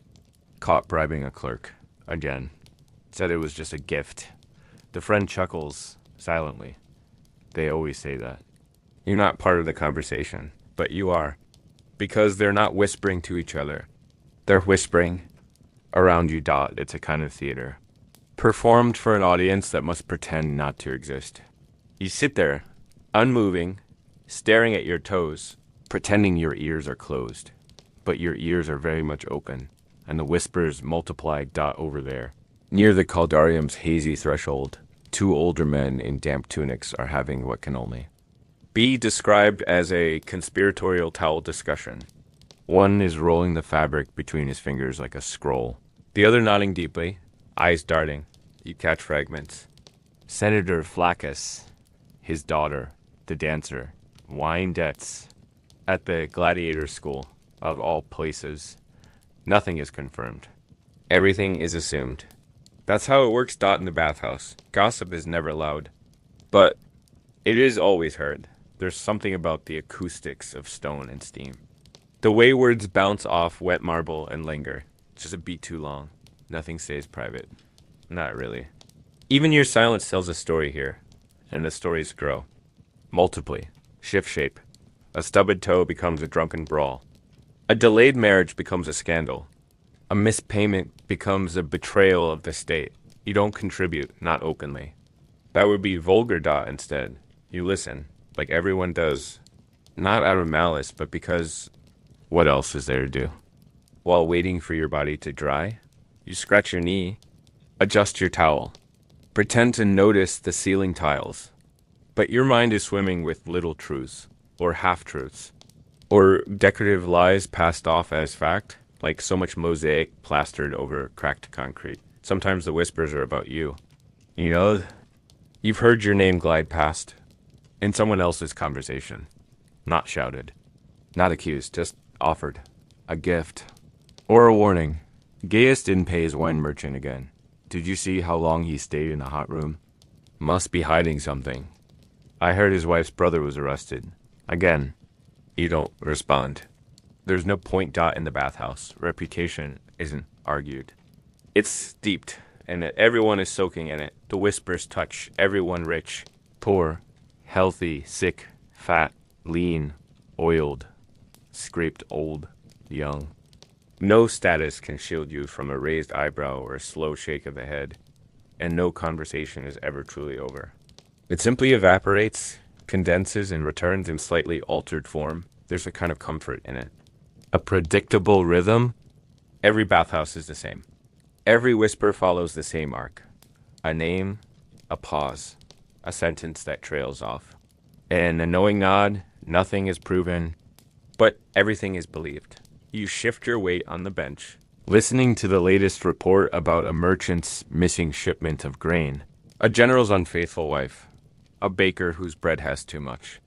Caught bribing a clerk. Again. Said it was just a gift. The friend chuckles silently. They always say that. You're not part of the conversation, but you are. Because they're not whispering to each other. They're whispering around you. It's a kind of theater. Performed for an audience that must pretend not to exist. You sit there, unmoving, staring at your toes, pretending your ears are closed. But your ears are very much open, and the whispers multiply. Over there. Near the caldarium's hazy threshold, two older men in damp tunics are having what can only be described as a conspiratorial towel discussion. One is rolling the fabric between his fingers like a scroll. The other nodding deeply, eyes darting. You catch fragments. Senator Flaccus, his daughter, the dancer, wine debts at the gladiator school, of all places. Nothing is confirmed. Everything is assumed. That's how it works. In the bathhouse. Gossip is never loud, but it is always heard. There's something about the acoustics of stone and steam. The way words bounce off wet marble and linger. Just a beat too long. Nothing stays private. Not really. Even your silence tells a story here, and the stories grow. Multiply. Shift shape. A stubbed toe becomes a drunken brawl. A delayed marriage becomes a scandal. A mispayment becomes a betrayal of the state. You don't contribute, not openly. That would be vulgar. Instead. You listen, like everyone does. Not out of malice, but because what else is there to do? While waiting for your body to dry, you scratch your knee, adjust your towel, pretend to notice the ceiling tiles. But your mind is swimming with little truths, or half-truths, Or decorative lies passed off as fact, like so much mosaic plastered over cracked concrete. Sometimes the whispers are about you. You know, you've heard your name glide past in someone else's conversation. Not shouted. Not accused, just offered. A gift. Or a warning. Gaius didn't pay his wine merchant again. Did you see how long he stayed in the hot room? Must be hiding something. I heard his wife's brother was arrested. Again, you don't respond. There's no point dot in the bathhouse. Reputation isn't argued. It's steeped, and everyone is soaking in it. The whispers touch everyone rich, poor, healthy, sick, fat, lean, oiled, scraped old, young. No status can shield you from a raised eyebrow or a slow shake of the head, and no conversation is ever truly over. It simply evaporates, condenses, and returns in slightly altered form. There's a kind of comfort in it. A predictable rhythm. Every bathhouse is the same. Every whisper follows the same arc. A name, a pause, a sentence that trails off. And a knowing nod, nothing is proven, but everything is believed. You shift your weight on the bench, listening to the latest report about a merchant's missing shipment of grain, a general's unfaithful wife, a baker whose bread has too much.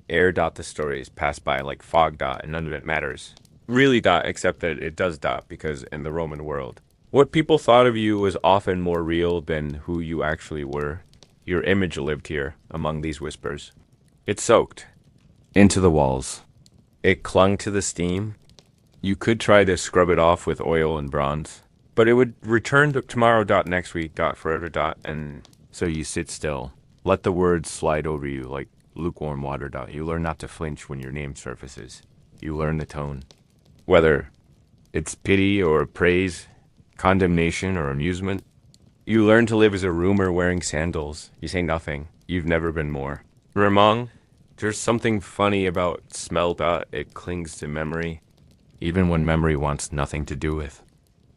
Air dot the stories pass by like fog dot, and none of it matters. Really dot, except that it does dot, because in the Roman world, what people thought of you was often more real than who you actually were. Your image lived here, among these whispers. It soaked into the walls. It clung to the steam. You could try to scrub it off with oil and bronze, but it would return to tomorrow dot next week dot forever dot, and so you sit still. Let the words slide over you like lukewarm water dot. You learn not to flinch when your name surfaces. You learn the tone. Whether it's pity or praise, condemnation or amusement, you learn to live as a rumor wearing sandals. You say nothing. You've never been more. Ramong, there's something funny about smell dot. It clings to memory, even when memory wants nothing to do with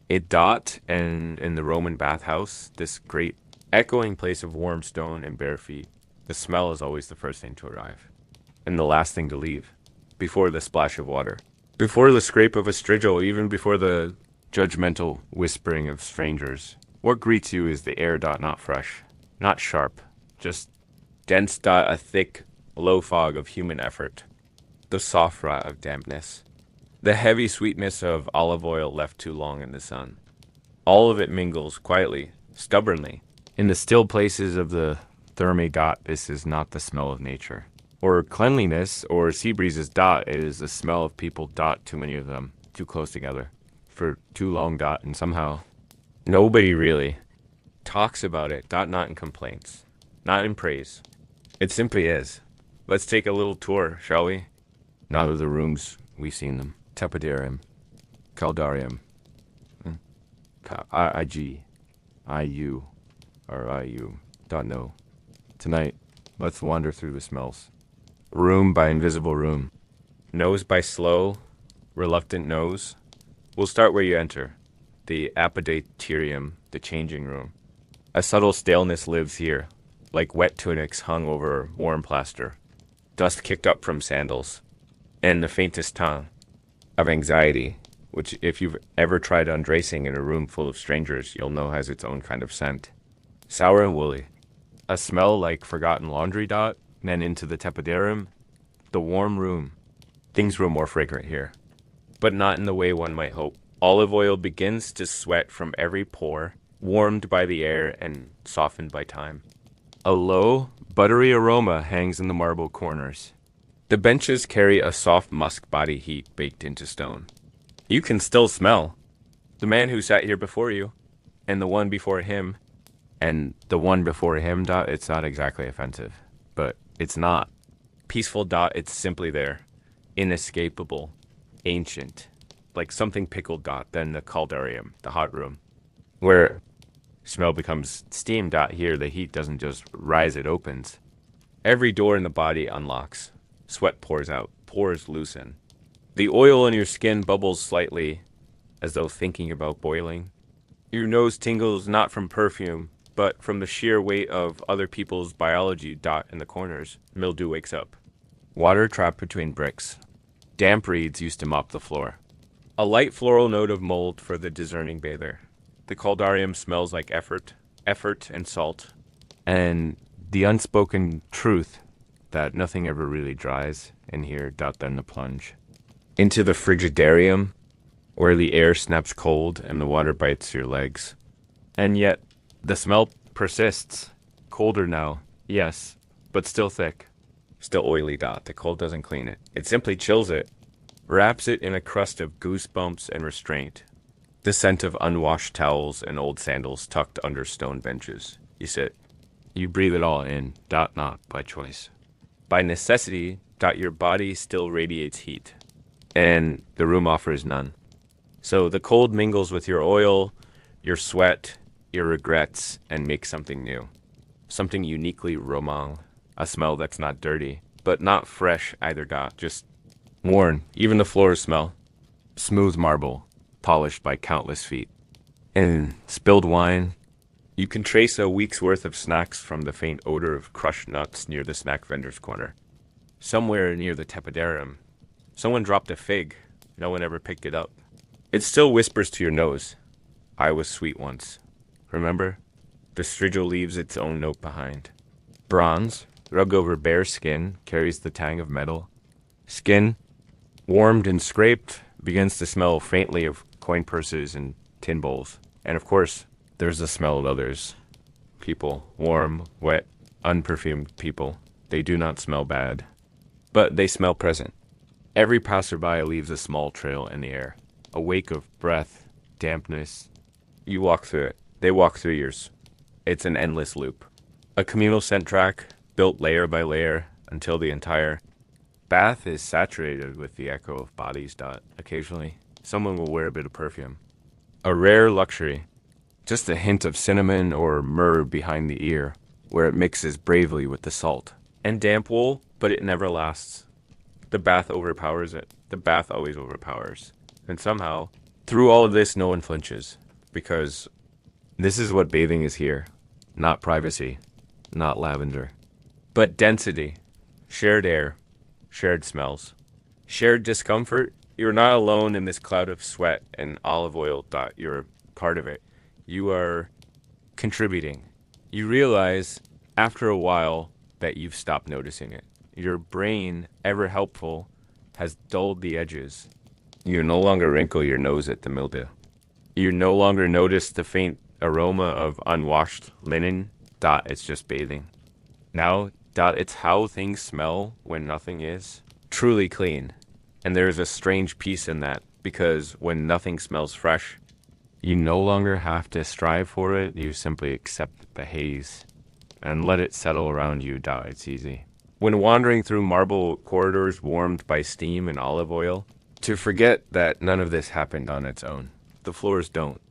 it dot. And in the Roman bathhouse, this great echoing place of warm stone and bare feet, the smell is always the first thing to arrive, and the last thing to leave, before the splash of water, before the scrape of a strigil, even before the judgmental whispering of strangers. What greets you is the air dot, not fresh, not sharp, just dense dot, a thick, low fog of human effort, the soft rot of dampness, the heavy sweetness of olive oil left too long in the sun. All of it mingles quietly, stubbornly. In the still places of the therme dot, this is not the smell of nature, or cleanliness, or sea breezes dot. It is the smell of people dot, too many of them, too close together, for too long dot, and somehow nobody really talks about it dot, not in complaints, not in praise. It simply is. Let's take a little tour, shall we? Not of the rooms, we've seen them. Tepidarium, Caldarium, IG, IU, or IU, don't know. Tonight, let's wander through the smells. Room by invisible room. Nose by slow, reluctant nose. We'll start where you enter. The apodaterium, the changing room. A subtle staleness lives here, like wet tunics hung over warm plaster. Dust kicked up from sandals. And the faintest tongue of anxiety, which if you've ever tried undressing in a room full of strangers, you'll know has its own kind of scent. Sour and woolly. A smell like forgotten laundry dot, then into the tepidarium. The warm room. Things grow more fragrant here, but not in the way one might hope. Olive oil begins to sweat from every pore, warmed by the air and softened by time. A low, buttery aroma hangs in the marble corners. The benches carry a soft musk body heat baked into stone. You can still smell the man who sat here before you, and the one before him, and the one before him dot. It's not exactly offensive, but it's not. Peaceful dot, it's simply there. Inescapable. Ancient. Like something pickled dot, then the caldarium, the hot room, where smell becomes steam dot. Here the heat doesn't just rise, it opens. Every door in the body unlocks. Sweat pours out, pores loosen. The oil on your skin bubbles slightly, as though thinking about boiling. Your nose tingles not from perfume, but from the sheer weight of other people's biology dot in the corners. Mildew wakes up. Water trapped between bricks. Damp reeds used to mop the floor. A light floral note of mold for the discerning bather. The caldarium smells like effort and salt. And the unspoken truth that nothing ever really dries in here. Then the plunge into the frigidarium, where the air snaps cold and the water bites your legs. And yet, the smell persists. Colder now, yes, but still thick. Still oily. The cold doesn't clean it. It simply chills it. Wraps it in a crust of goosebumps and restraint. The scent of unwashed towels and old sandals tucked under stone benches. You sit. You breathe it all in. Not by choice. By necessity. Your body still radiates heat. And the room offers none. So the cold mingles with your oil, your sweat, your regrets, and makes something new. Something uniquely romang. A smell that's not dirty, but not fresh either. Just worn. Even the floors smell. Smooth marble, polished by countless feet. And spilled wine. You can trace a week's worth of snacks from the faint odor of crushed nuts near the snack vendor's corner. Somewhere near the tepidarium, someone dropped a fig. No one ever picked it up. It still whispers to your nose. I was sweet once. Remember? The strigil leaves its own note behind. Bronze, rubbed over bare skin, carries the tang of metal. Skin, warmed and scraped, begins to smell faintly of coin purses and tin bowls. And of course, there's the smell of others. People, warm, wet, unperfumed people. They do not smell bad, but they smell present. Every passerby leaves a small trail in the air, a wake of breath, dampness. You walk through it. They walk through yours. It's an endless loop. A communal scent track, built layer by layer, until the entire bath is saturated with the echo of bodies. Occasionally, someone will wear a bit of perfume. A rare luxury. Just a hint of cinnamon or myrrh behind the ear, where it mixes bravely with the salt. And damp wool, but it never lasts. The bath overpowers it. The bath always overpowers. And somehow, through all of this, no one flinches. Because this is what bathing is here. Not privacy. Not lavender. But density. Shared air. Shared smells. Shared discomfort. You're not alone in this cloud of sweat and olive oil. You're part of it. You are contributing. You realize after a while that you've stopped noticing it. Your brain, ever helpful, has dulled the edges. You no longer wrinkle your nose at the mildew. You no longer notice the faint aroma of unwashed linen. It's just bathing. Now, it's how things smell when nothing is. Truly clean. And there's a strange peace in that, because when nothing smells fresh, you no longer have to strive for it. You simply accept the haze and let it settle around you. It's easy. When wandering through marble corridors warmed by steam and olive oil, to forget that none of this happened on its own. The floors don't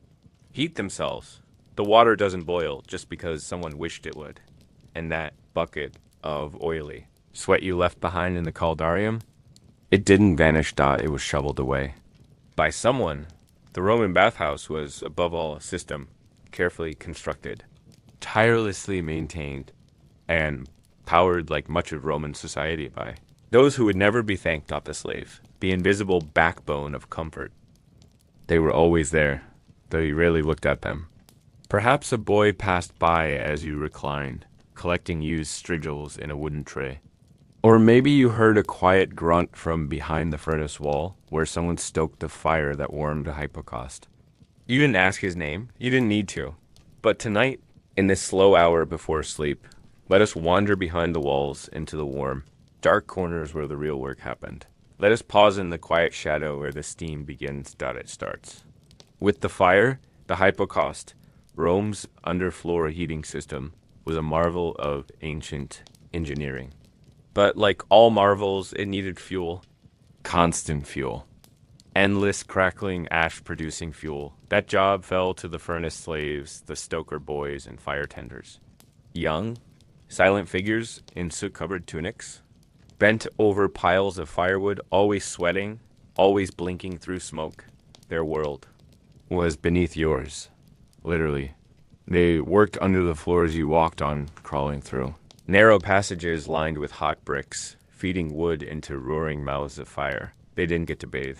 heat themselves. The water doesn't boil just because someone wished it would. And that bucket of oily sweat you left behind in the caldarium, it didn't vanish. It was shoveled away. By someone. The Roman bathhouse was, above all, a system, carefully constructed, tirelessly maintained, and powered like much of Roman society by those who would never be thanked. The slave, the invisible backbone of comfort. They were always there, though you rarely looked at them. Perhaps a boy passed by as you reclined, collecting used strigils in a wooden tray. Or maybe you heard a quiet grunt from behind the furnace wall, where someone stoked the fire that warmed a hypocaust. You didn't ask his name. You didn't need to. But tonight, in this slow hour before sleep, let us wander behind the walls into the warm, dark corners where the real work happened. Let us pause in the quiet shadow where the steam begins. It starts. With the fire, the hypocaust, Rome's underfloor heating system, was a marvel of ancient engineering. But like all marvels, it needed fuel. Constant fuel. Endless crackling, ash-producing fuel. That job fell to the furnace slaves, the stoker boys, and fire tenders. Young, silent figures in soot-covered tunics, bent over piles of firewood, always sweating, always blinking through smoke. Their world was beneath yours, literally. They worked under the floors you walked on, crawling through. Narrow passages lined with hot bricks, feeding wood into roaring mouths of fire. They didn't get to bathe.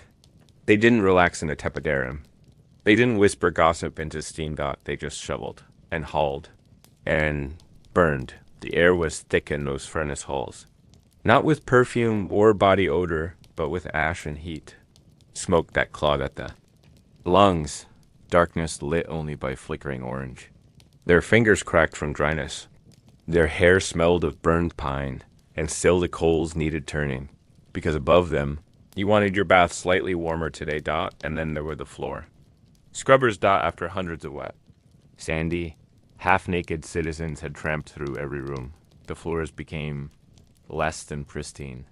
They didn't relax in a tepidarum. They didn't whisper gossip into steam dot. They just shoveled and hauled and burned. The air was thick in those furnace halls. Not with perfume or body odor, but with ash and heat. Smoke that clawed at the lungs. Darkness lit only by flickering orange. Their fingers cracked from dryness. Their hair smelled of burned pine, and still the coals needed turning. Because above them, you wanted your bath slightly warmer today, Dot, and then there were the floor. Scrubbers, Dot, after hundreds of wet. Sandy, half-naked citizens had tramped through every room. The floors became less than pristine.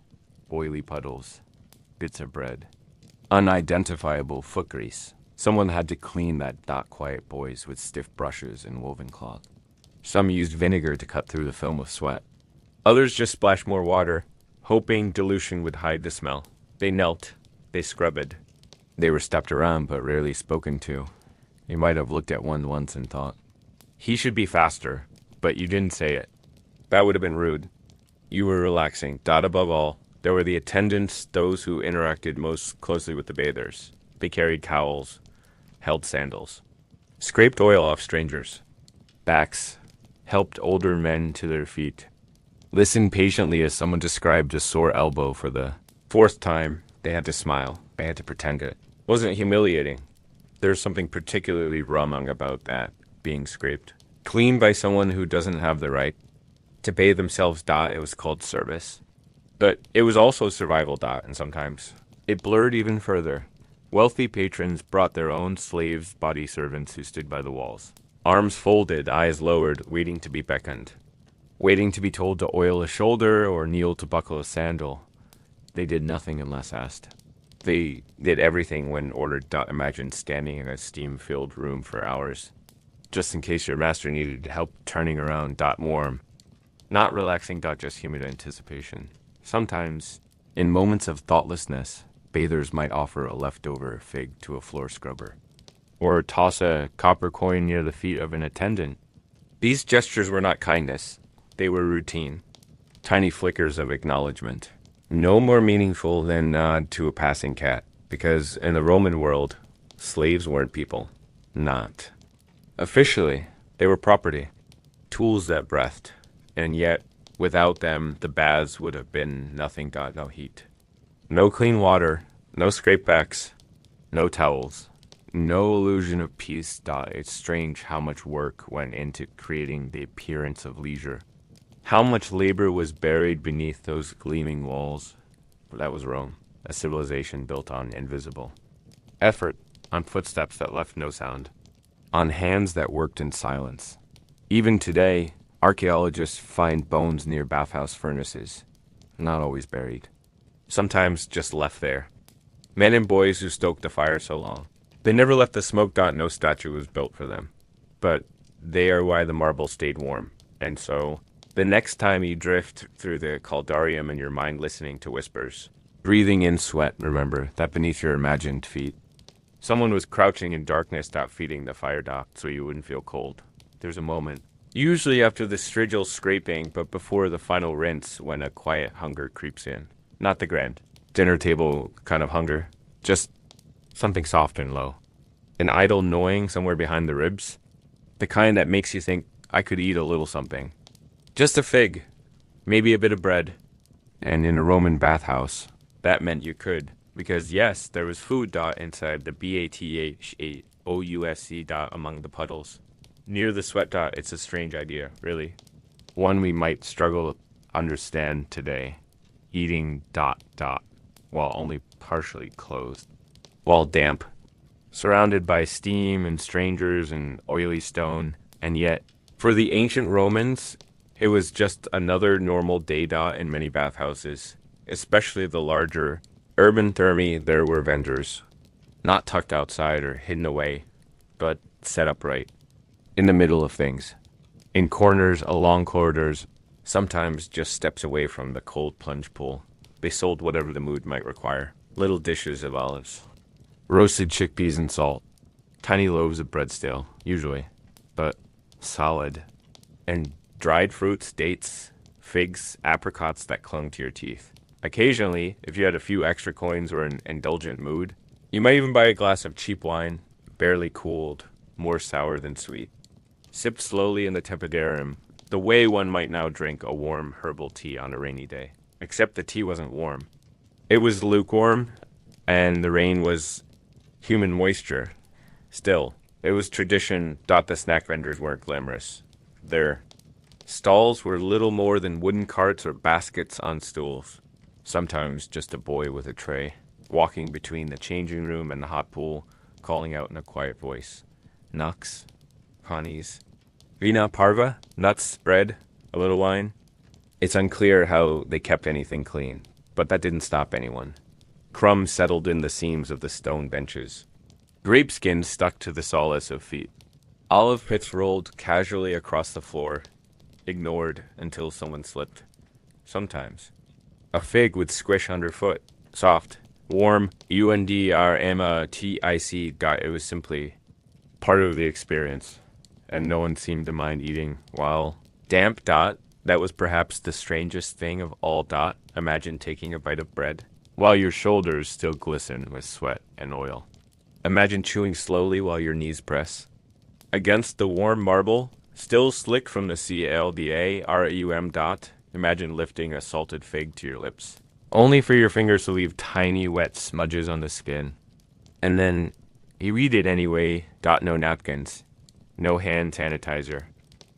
Oily puddles, bits of bread. Unidentifiable foot grease. Someone had to clean that Dot quiet boys with stiff brushes and woven cloth. Some used vinegar to cut through the film of sweat. Others just splashed more water, hoping dilution would hide the smell. They knelt. They scrubbed. They were stepped around but rarely spoken to. You might have looked at one once and thought, he should be faster, but you didn't say it. That would have been rude. You were relaxing. Dot above all, there were the attendants, those who interacted most closely with the bathers. They carried cowls, held sandals, scraped oil off strangers' backs, helped older men to their feet, listened patiently as someone described a sore elbow for the fourth time. They had to smile. They had to pretend it wasn't humiliating. There's something particularly wrong about that, being scraped. Cleaned by someone who doesn't have the right to bathe themselves, Dot, it was called service. But it was also survival, Dot, and sometimes it blurred even further. Wealthy patrons brought their own slaves, body servants who stood by the walls. Arms folded, eyes lowered, waiting to be beckoned. Waiting to be told to oil a shoulder or kneel to buckle a sandal. They did nothing unless asked. They did everything when ordered. Dot, imagine standing in a steam-filled room for hours, just in case your master needed help turning around. Dot, warm. Not relaxing. Dot, just humid anticipation. Sometimes, in moments of thoughtlessness, bathers might offer a leftover fig to a floor scrubber, or toss a copper coin near the feet of an attendant. These gestures were not kindness. They were routine. Tiny flickers of acknowledgement. No more meaningful than nod to a passing cat, because in the Roman world, slaves weren't people. Not. Officially, they were property. Tools that breathed. And yet, without them, the baths would have been nothing. Dot, no heat. No clean water, no scrapebacks, no towels, no illusion of peace. Dot, it's strange how much work went into creating the appearance of leisure. How much labor was buried beneath those gleaming walls. That was Rome, a civilization built on invisible effort, on footsteps that left no sound, on hands that worked in silence. Even today, archaeologists find bones near bathhouse furnaces, not always buried. Sometimes just left there. Men and boys who stoked the fire so long. They never left the smoke. Dot, no statue was built for them. But they are why the marble stayed warm. And so, the next time you drift through the caldarium in your mind listening to whispers, breathing in sweat, remember, that beneath your imagined feet. Someone was crouching in darkness. Dot, feeding the fire, Dot, so you wouldn't feel cold. There's a moment, usually after the strigil scraping, but before the final rinse, when a quiet hunger creeps in. Not the grand dinner table kind of hunger, just something soft and low. An idle gnawing somewhere behind the ribs. The kind that makes you think, I could eat a little something. Just a fig, maybe a bit of bread. And in a Roman bathhouse, that meant you could. Because yes, there was food. Dot, inside the BATHOUSC. Dot, among the puddles. Near the sweat. Dot, it's a strange idea, really. One we might struggle to understand today. Eating ... while only partially clothed, while damp, surrounded by steam and strangers and oily stone. And yet, for the ancient Romans, it was just another normal day. Dot, in many bathhouses, especially the larger urban thermi. There were vendors, not tucked outside or hidden away, but set up right, in the middle of things, in corners, along corridors, sometimes just steps away from the cold plunge pool. They sold whatever the mood might require. Little dishes of olives, roasted chickpeas and salt, tiny loaves of bread stale, usually, but solid, and dried fruits, dates, figs, apricots that clung to your teeth. Occasionally, if you had a few extra coins or an indulgent mood, you might even buy a glass of cheap wine, barely cooled, more sour than sweet. Sipped slowly in the tepidarium, the way one might now drink a warm herbal tea on a rainy day. Except the tea wasn't warm. It was lukewarm, and the rain was human moisture. Still, it was tradition. The snack vendors weren't glamorous. Their stalls were little more than wooden carts or baskets on stools. Sometimes just a boy with a tray, walking between the changing room and the hot pool, calling out in a quiet voice. Nux, honeys, vina parva, nuts, bread, a little wine. It's unclear how they kept anything clean, but that didn't stop anyone. Crumbs settled in the seams of the stone benches. Grape skins stuck to the solace of feet. Olive pits rolled casually across the floor, ignored until someone slipped. Sometimes. A fig would squish underfoot, soft, warm, UNDRMATIC got it was simply part of the experience, and no one seemed to mind eating while damp. That was perhaps the strangest thing of all. Imagine taking a bite of bread while your shoulders still glisten with sweat and oil. Imagine chewing slowly while your knees press against the warm marble, still slick from the CALDARUM. Imagine lifting a salted fig to your lips, only for your fingers to leave tiny wet smudges on the skin. And then you eat it anyway. No napkins, no hand sanitizer,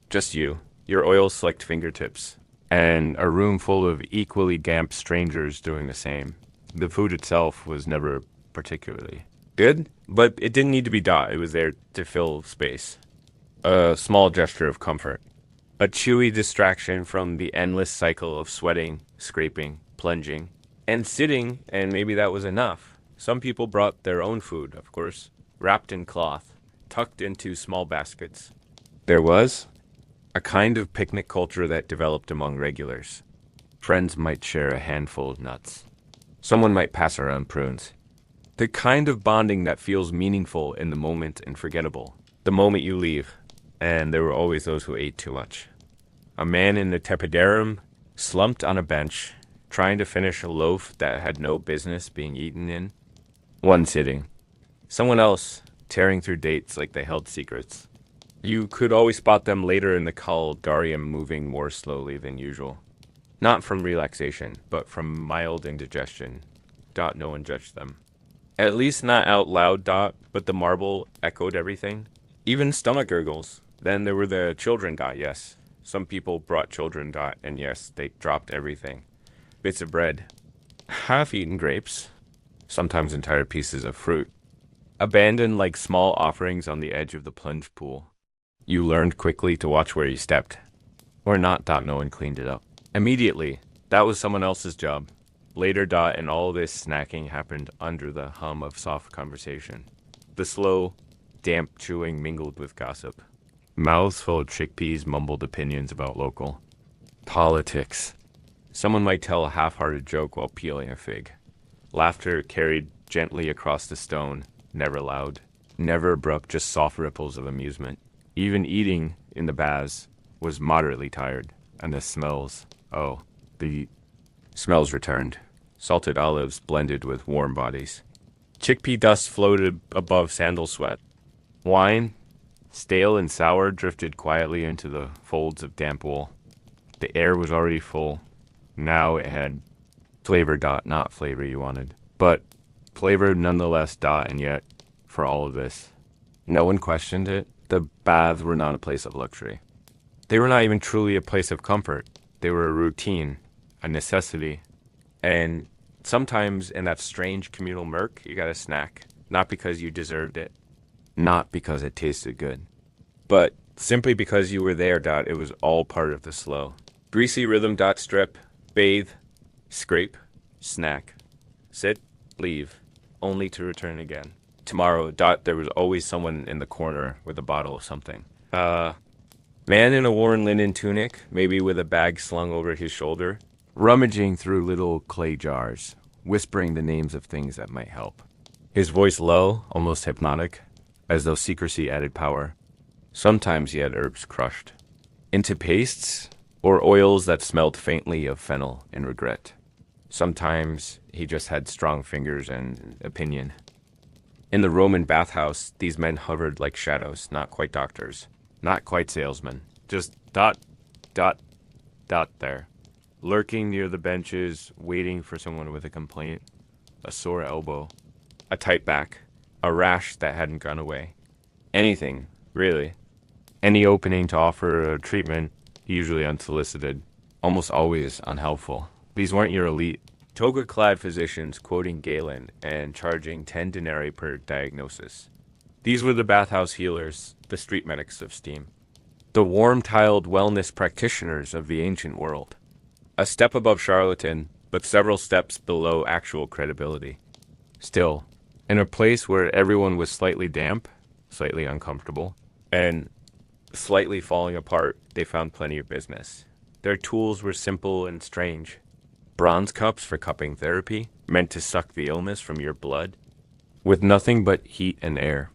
just you, your oil-slicked fingertips, and a room full of equally damp strangers doing the same. The food itself was never particularly good, but it didn't need to be It was there to fill space. A small gesture of comfort. A chewy distraction from the endless cycle of sweating, scraping, plunging, and sitting, and maybe that was enough. Some people brought their own food, of course, wrapped in cloth, tucked into small baskets. There was a kind of picnic culture that developed among regulars. Friends might share a handful of nuts. Someone might pass around prunes. The kind of bonding that feels meaningful in the moment and forgettable. The moment you leave. And there were always those who ate too much. A man in the tepidarium slumped on a bench, trying to finish a loaf that had no business being eaten in one sitting. Someone else tearing through dates like they held secrets. You could always spot them later in the caldarium moving more slowly than usual. Not from relaxation, but from mild indigestion. No one judged them. At least not out loud. But the marble echoed everything. Even stomach gurgles. Then there were the children. Yes. Some people brought children. And yes, they dropped everything. Bits of bread. Half-eaten grapes. Sometimes entire pieces of fruit. Abandoned like small offerings on the edge of the plunge pool. You learned quickly to watch where you stepped. Or not. No one cleaned it up. Immediately. That was someone else's job. Later. And all this snacking happened under the hum of soft conversation. The slow, damp chewing mingled with gossip. Mouths full of chickpeas mumbled opinions about local politics. Someone might tell a half-hearted joke while peeling a fig. Laughter carried gently across the stone, never loud, never abrupt, just soft ripples of amusement. Even eating in the baths was moderately tired, and the smells returned. Salted olives blended with warm bodies. Chickpea dust floated above sandal sweat. Wine, stale and sour, drifted quietly into the folds of damp wool. The air was already full. Now it had flavor. Not flavor you wanted, but flavor nonetheless. And yet, for all of this, no one questioned it. The baths were not a place of luxury. They were not even truly a place of comfort. They were a routine, a necessity. And sometimes in that strange communal murk, you got a snack. Not because you deserved it. Not because it tasted good. But simply because you were there. It was all part of the slow. Greasy rhythm. Strip, bathe, scrape, snack, sit, leave, only to return again. Tomorrow. There was always someone in the corner with a bottle of something. Man in a worn linen tunic, maybe with a bag slung over his shoulder, rummaging through little clay jars, whispering the names of things that might help. His voice low, almost hypnotic, as though secrecy added power. Sometimes he had herbs crushed into pastes or oils that smelled faintly of fennel and regret. Sometimes he just had strong fingers and opinion. In the Roman bathhouse, these men hovered like shadows, not quite doctors, not quite salesmen, just dot, there, lurking near the benches, waiting for someone with a complaint, a sore elbow, a tight back, a rash that hadn't gone away. Anything, really. Any opening to offer a treatment, usually unsolicited, almost always unhelpful. These weren't your elite, toga-clad physicians quoting Galen and charging 10 denarii per diagnosis. These were the bathhouse healers, the street medics of Steam. The warm-tiled wellness practitioners of the ancient world. A step above charlatan, but several steps below actual credibility. Still, in a place where everyone was slightly damp, slightly uncomfortable, and slightly falling apart, they found plenty of business. Their tools were simple and strange. Bronze cups for cupping therapy, meant to suck the illness from your blood, with nothing but heat and air.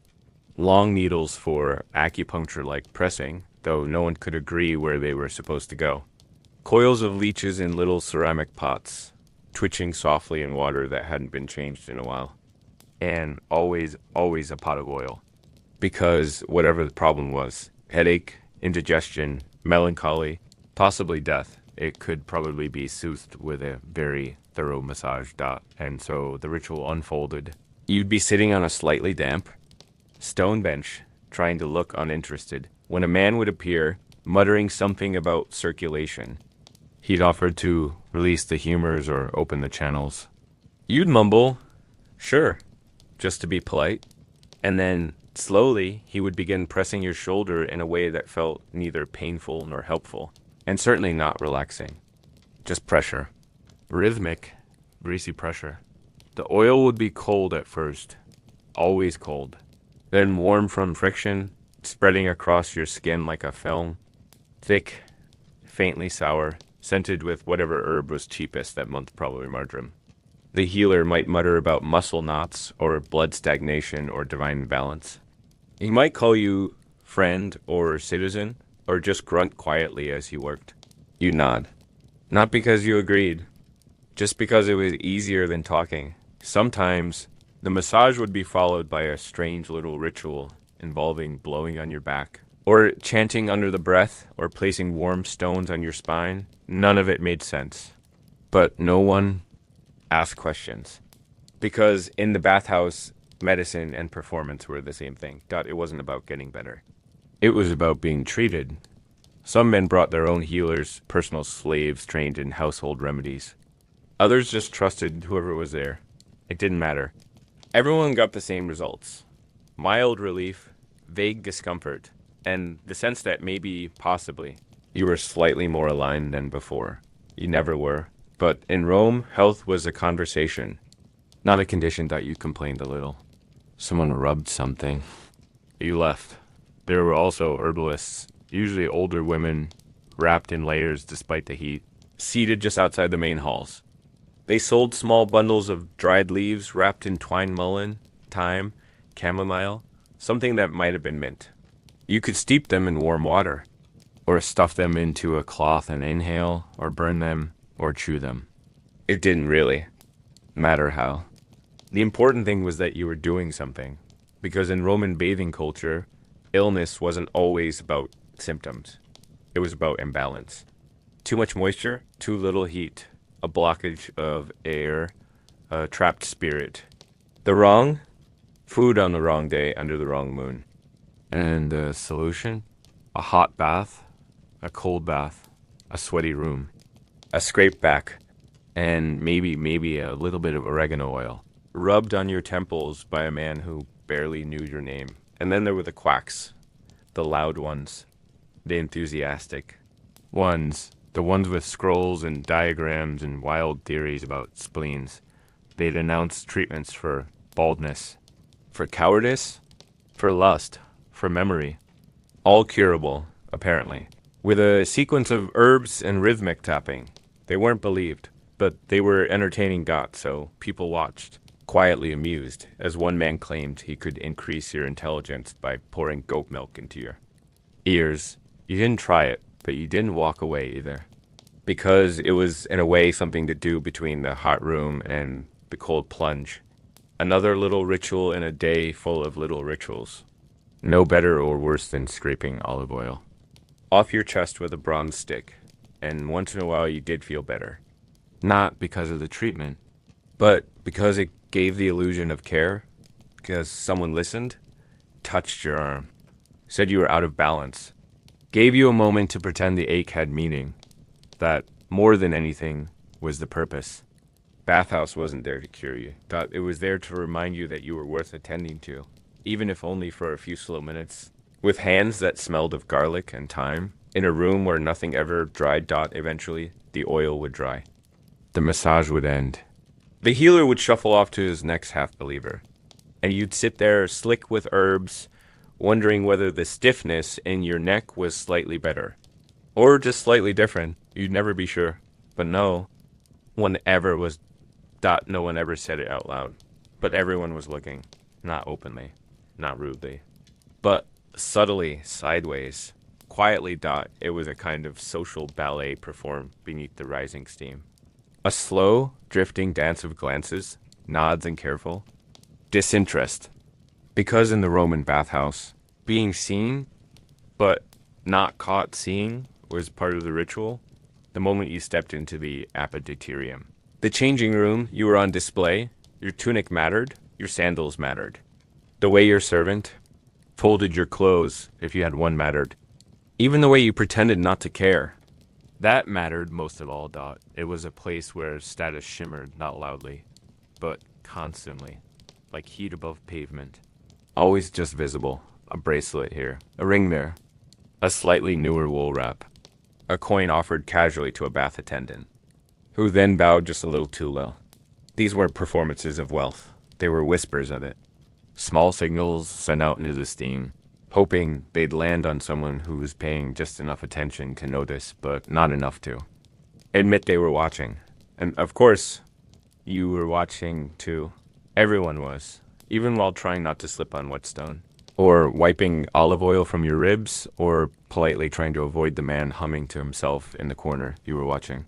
Long needles for acupuncture-like pressing, though no one could agree where they were supposed to go. Coils of leeches in little ceramic pots, twitching softly in water that hadn't been changed in a while. And always a pot of oil. Because whatever the problem was, headache, indigestion, melancholy, possibly death, it could probably be soothed with a very thorough massage. And so the ritual unfolded. You'd be sitting on a slightly damp stone bench, trying to look uninterested, when a man would appear, muttering something about circulation. He'd offered to release the humors or open the channels. You'd mumble, sure, just to be polite. And then, slowly, he would begin pressing your shoulder in a way that felt neither painful nor helpful. And certainly not relaxing. Just pressure. Rhythmic, greasy pressure. The oil would be cold at first. Always cold. Then warm from friction, spreading across your skin like a film. Thick, faintly sour, scented with whatever herb was cheapest that month, probably marjoram. The healer might mutter about muscle knots or blood stagnation or divine balance. He might call you friend or citizen, or just grunt quietly as he worked. You nod. Not because you agreed, just because it was easier than talking. Sometimes, the massage would be followed by a strange little ritual involving blowing on your back, or chanting under the breath, or placing warm stones on your spine. None of it made sense. But no one asked questions. Because in the bathhouse, medicine and performance were the same thing. It wasn't about getting better. It was about being treated. Some men brought their own healers, personal slaves trained in household remedies. Others just trusted whoever was there. It didn't matter. Everyone got the same results. Mild relief, vague discomfort, and the sense that maybe, possibly, you were slightly more aligned than before. You never were. But in Rome, health was a conversation, not a condition that you complained a little. Someone rubbed something. You left. There were also herbalists, usually older women, wrapped in layers despite the heat, seated just outside the main halls. They sold small bundles of dried leaves wrapped in twine mullein, thyme, chamomile, something that might have been mint. You could steep them in warm water, or stuff them into a cloth and inhale, or burn them, or chew them. It didn't really matter how. The important thing was that you were doing something, because in Roman bathing culture, illness wasn't always about symptoms. It was about imbalance. Too much moisture, too little heat, a blockage of air, a trapped spirit. The wrong? Food on the wrong day under the wrong moon. And the solution? A hot bath, a cold bath, a sweaty room, a scraped back, and maybe a little bit of oregano oil, rubbed on your temples by a man who barely knew your name. And then there were the quacks, the loud ones, the enthusiastic ones, the ones with scrolls and diagrams and wild theories about spleens. They'd announce treatments for baldness, for cowardice, for lust, for memory. All curable, apparently, with a sequence of herbs and rhythmic tapping. They weren't believed, but they were entertaining so people watched, quietly amused, as one man claimed he could increase your intelligence by pouring goat milk into your ears. You didn't try it, but you didn't walk away either. because it was, in a way, something to do between the hot room and the cold plunge. Another little ritual in a day full of little rituals. No better or worse than scraping olive oil off your chest with a bronze stick, and once in a while you did feel better. Not because of the treatment, but because it gave the illusion of care, because someone listened, touched your arm, said you were out of balance, gave you a moment to pretend the ache had meaning, that more than anything was the purpose. Bathhouse wasn't there to cure you. It was there to remind you that you were worth attending to, even if only for a few slow minutes. With hands that smelled of garlic and thyme, in a room where nothing ever dried. Eventually, the oil would dry. The massage would end. The healer would shuffle off to his next half-believer, and you'd sit there slick with herbs, wondering whether the stiffness in your neck was slightly better, or just slightly different. You'd never be sure. But no one ever was. No one ever said it out loud. But everyone was looking, not openly, not rudely, but subtly, sideways, quietly. It was a kind of social ballet performed beneath the rising steam. A slow, drifting dance of glances, nods and careful disinterest. Because in the Roman bathhouse, being seen, but not caught seeing, was part of the ritual. The moment you stepped into the apoditerium. The changing room, you were on display. Your tunic mattered. Your sandals mattered. The way your servant folded your clothes, if you had one, mattered. Even the way you pretended not to care. That mattered most of all. It was a place where status shimmered, not loudly, but constantly, like heat above pavement. Always just visible. A bracelet here, a ring there, a slightly newer wool wrap, a coin offered casually to a bath attendant, who then bowed just a little too low. These weren't performances of wealth. They were whispers of it. Small signals sent out into the steam, hoping they'd land on someone who was paying just enough attention to notice, but not enough to admit they were watching. And of course, you were watching too. Everyone was, even while trying not to slip on whetstone, or wiping olive oil from your ribs, or politely trying to avoid the man humming to himself in the corner you were watching.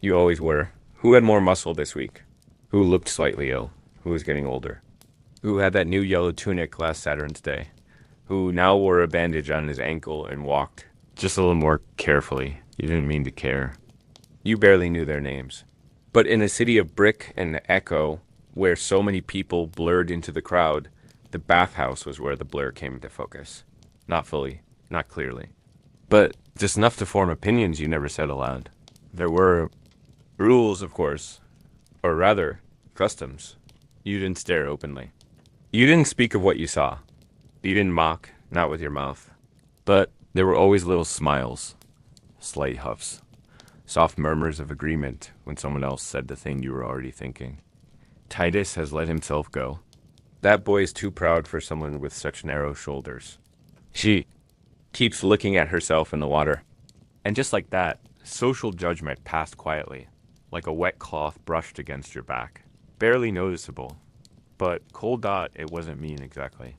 You always were. Who had more muscle this week? Who looked slightly ill? Who was getting older? Who had that new yellow tunic last Saturn's Day? Who now wore a bandage on his ankle and walked just a little more carefully? You didn't mean to care. You barely knew their names. But in a city of brick and echo, where so many people blurred into the crowd, the bathhouse was where the blur came into focus. Not fully, not clearly, but just enough to form opinions you never said aloud. There were rules, of course, or rather, customs. You didn't stare openly. You didn't speak of what you saw. You didn't mock, not with your mouth. But there were always little smiles, slight huffs, soft murmurs of agreement when someone else said the thing you were already thinking. Titus has let himself go. That boy is too proud for someone with such narrow shoulders. She keeps looking at herself in the water. And just like that, social judgment passed quietly, like a wet cloth brushed against your back. Barely noticeable. But cold. It wasn't mean exactly.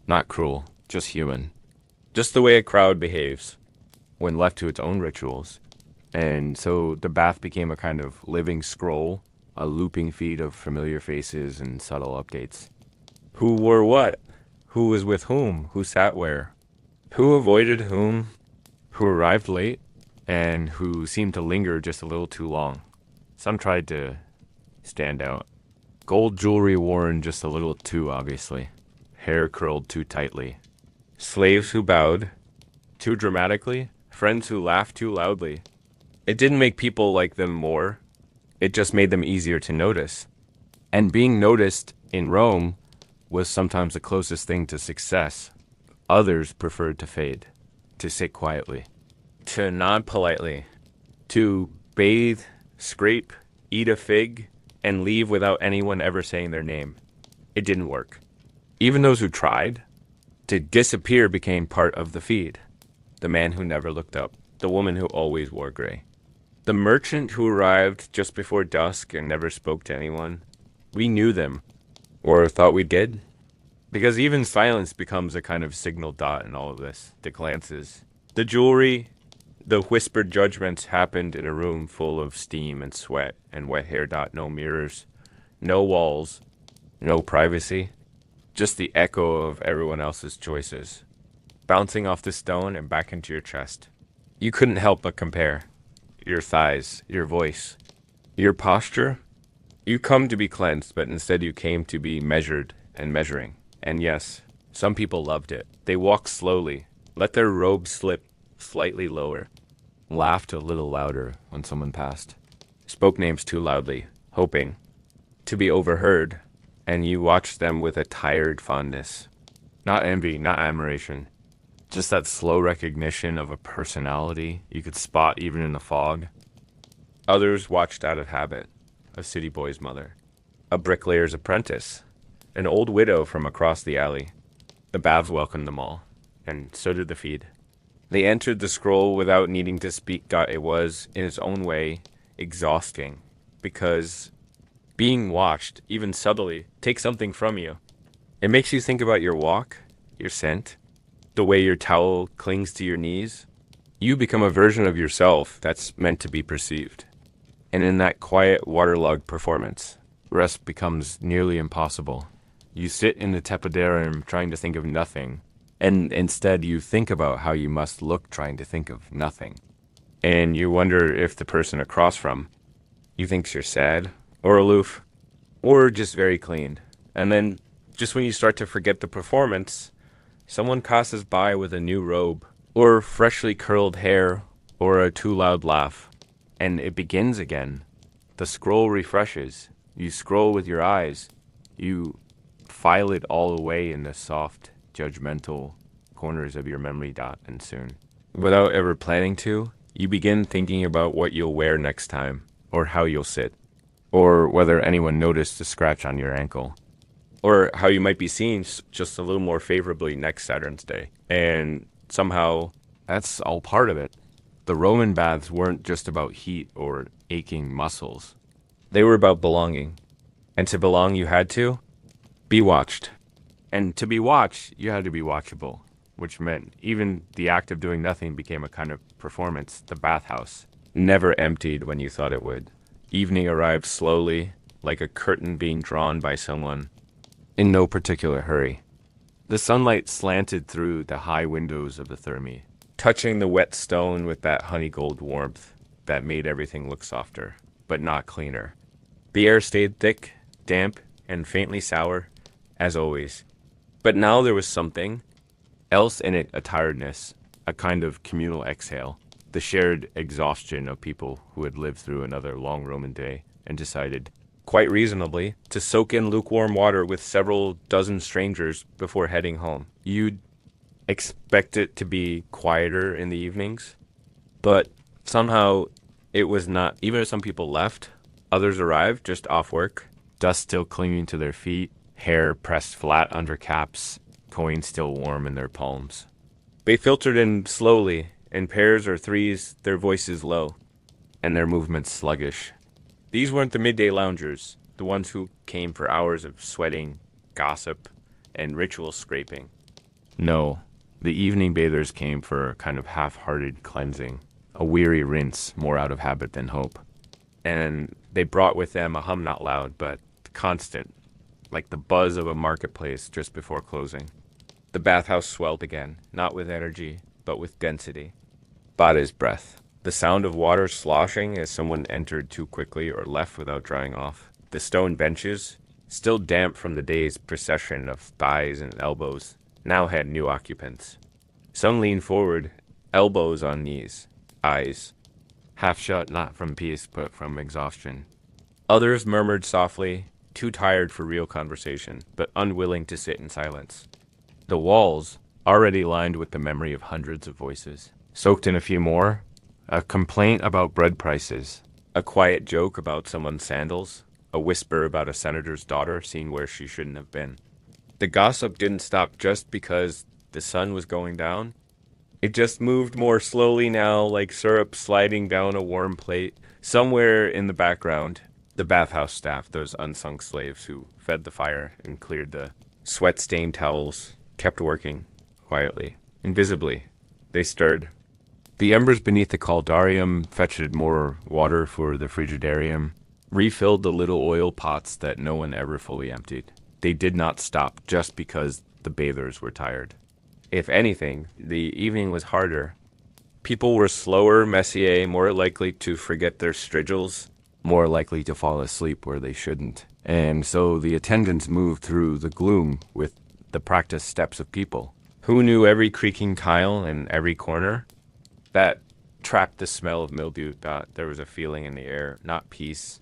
Not cruel, just human. Just the way a crowd behaves when left to its own rituals. And so the bath became a kind of living scroll, a looping feed of familiar faces and subtle updates. Who wore what? Who was with whom? Who sat where? Who avoided whom? Who arrived late? And who seemed to linger just a little too long. Some tried to stand out. Gold jewelry worn just a little too obviously. Hair curled too tightly. Slaves who bowed too dramatically. Friends who laughed too loudly. It didn't make people like them more. It just made them easier to notice. And being noticed in Rome was sometimes the closest thing to success. Others preferred to fade, to sit quietly, to nod politely, to bathe, scrape, eat a fig, and leave without anyone ever saying their name. It didn't work. Even those who tried to disappear became part of the feed. The man who never looked up, the woman who always wore gray, the merchant who arrived just before dusk and never spoke to anyone. We knew them, or thought we did, because even silence becomes a kind of signal dot in all of this. The glances, the jewelry, The whispered judgments happened in a room full of steam and sweat and wet hair. No mirrors, no walls, no privacy, just the echo of everyone else's choices, bouncing off the stone and back into your chest. You couldn't help but compare. Your thighs, your voice, your posture. You come to be cleansed, but instead you came to be measured and measuring. And yes, some people loved it. They walked slowly, let their robes slip slightly lower, laughed a little louder when someone passed, spoke names too loudly, hoping to be overheard, and you watched them with a tired fondness. Not envy, not admiration, just that slow recognition of a personality you could spot even in the fog. Others watched out of habit, a city boy's mother, a bricklayer's apprentice, an old widow from across the alley. The baths welcomed them all, and so did the feed. They entered the scroll without needing to speak. It was, in its own way, exhausting, because being watched, even subtly, takes something from you. It makes you think about your walk, your scent, the way your towel clings to your knees. You become a version of yourself that's meant to be perceived. And in that quiet, waterlogged performance, rest becomes nearly impossible. You sit in the tepidarium trying to think of nothing, and instead you think about how you must look trying to think of nothing. And you wonder if the person across from you thinks you're sad, or aloof, or just very clean. And then, just when you start to forget the performance, someone passes by with a new robe, or freshly curled hair, or a too loud laugh, and it begins again. The scroll refreshes. You scroll with your eyes. You file it all away in the soft, judgmental corners of your memory. And soon, without ever planning to, you begin thinking about what you'll wear next time, or how you'll sit, or whether anyone noticed the scratch on your ankle, or how you might be seen just a little more favorably next Saturn's Day. And somehow, that's all part of it. The Roman baths weren't just about heat or aching muscles. They were about belonging. And to belong, you had to be watched. And to be watched, you had to be watchable, which meant even the act of doing nothing became a kind of performance. The bathhouse never emptied when you thought it would. Evening arrived slowly, like a curtain being drawn by someone, in no particular hurry. The sunlight slanted through the high windows of the thermi, touching the wet stone with that honey gold warmth that made everything look softer, but not cleaner. The air stayed thick, damp, and faintly sour, as always. But now there was something else in it, a tiredness, a kind of communal exhale, the shared exhaustion of people who had lived through another long Roman day and decided, quite reasonably, to soak in lukewarm water with several dozen strangers before heading home. You'd expect it to be quieter in the evenings, but somehow it was not. Even if some people left, others arrived just off work, dust still clinging to their feet, hair pressed flat under caps, coins still warm in their palms. They filtered in slowly, in pairs or threes, their voices low, and their movements sluggish. These weren't the midday loungers, the ones who came for hours of sweating, gossip, and ritual scraping. No, the evening bathers came for a kind of half-hearted cleansing, a weary rinse more out of habit than hope. And they brought with them a hum not loud, but constant, like the buzz of a marketplace just before closing. The bathhouse swelled again, not with energy, but with density. Bade's breath. The sound of water sloshing as someone entered too quickly or left without drying off. The stone benches, still damp from the day's procession of thighs and elbows, now had new occupants. Some leaned forward, elbows on knees, eyes half shut, not from peace, but from exhaustion. Others murmured softly, too tired for real conversation, but unwilling to sit in silence. The walls, already lined with the memory of hundreds of voices, soaked in a few more. A complaint about bread prices, a quiet joke about someone's sandals, a whisper about a senator's daughter seen where she shouldn't have been. The gossip didn't stop just because the sun was going down. It just moved more slowly now, like syrup sliding down a warm plate. Somewhere in the background, the bathhouse staff, those unsung slaves who fed the fire and cleared the sweat-stained towels, kept working, quietly, invisibly. They stirred. The embers beneath the caldarium fetched more water for the frigidarium, refilled the little oil pots that no one ever fully emptied. They did not stop just because the bathers were tired. If anything, the evening was harder. People were slower, messier, more likely to forget their strigils, more likely to fall asleep where they shouldn't. And so the attendants moved through the gloom with the practiced steps of people who knew every creaking tile and every corner. That trapped the smell of mildew. There was a feeling in the air, not peace,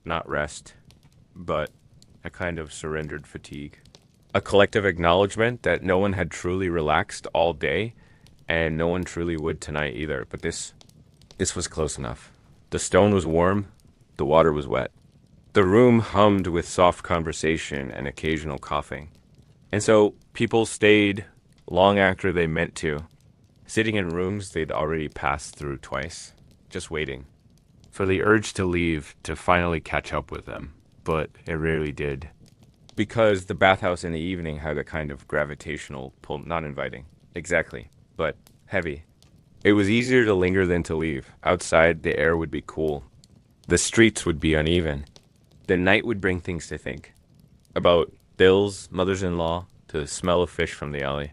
not rest, but a kind of surrendered fatigue. A collective acknowledgement that no one had truly relaxed all day, and no one truly would tonight either. But this was close enough. The stone was warm, the water was wet. The room hummed with soft conversation and occasional coughing. And so people stayed long after they meant to, sitting in rooms they'd already passed through twice, just waiting for the urge to leave to finally catch up with them. But it rarely did, because the bathhouse in the evening had a kind of gravitational pull, not inviting, exactly, but heavy. It was easier to linger than to leave. Outside, the air would be cool. The streets would be uneven. The night would bring things to think about bills, mothers-in-law, to the smell of fish from the alley.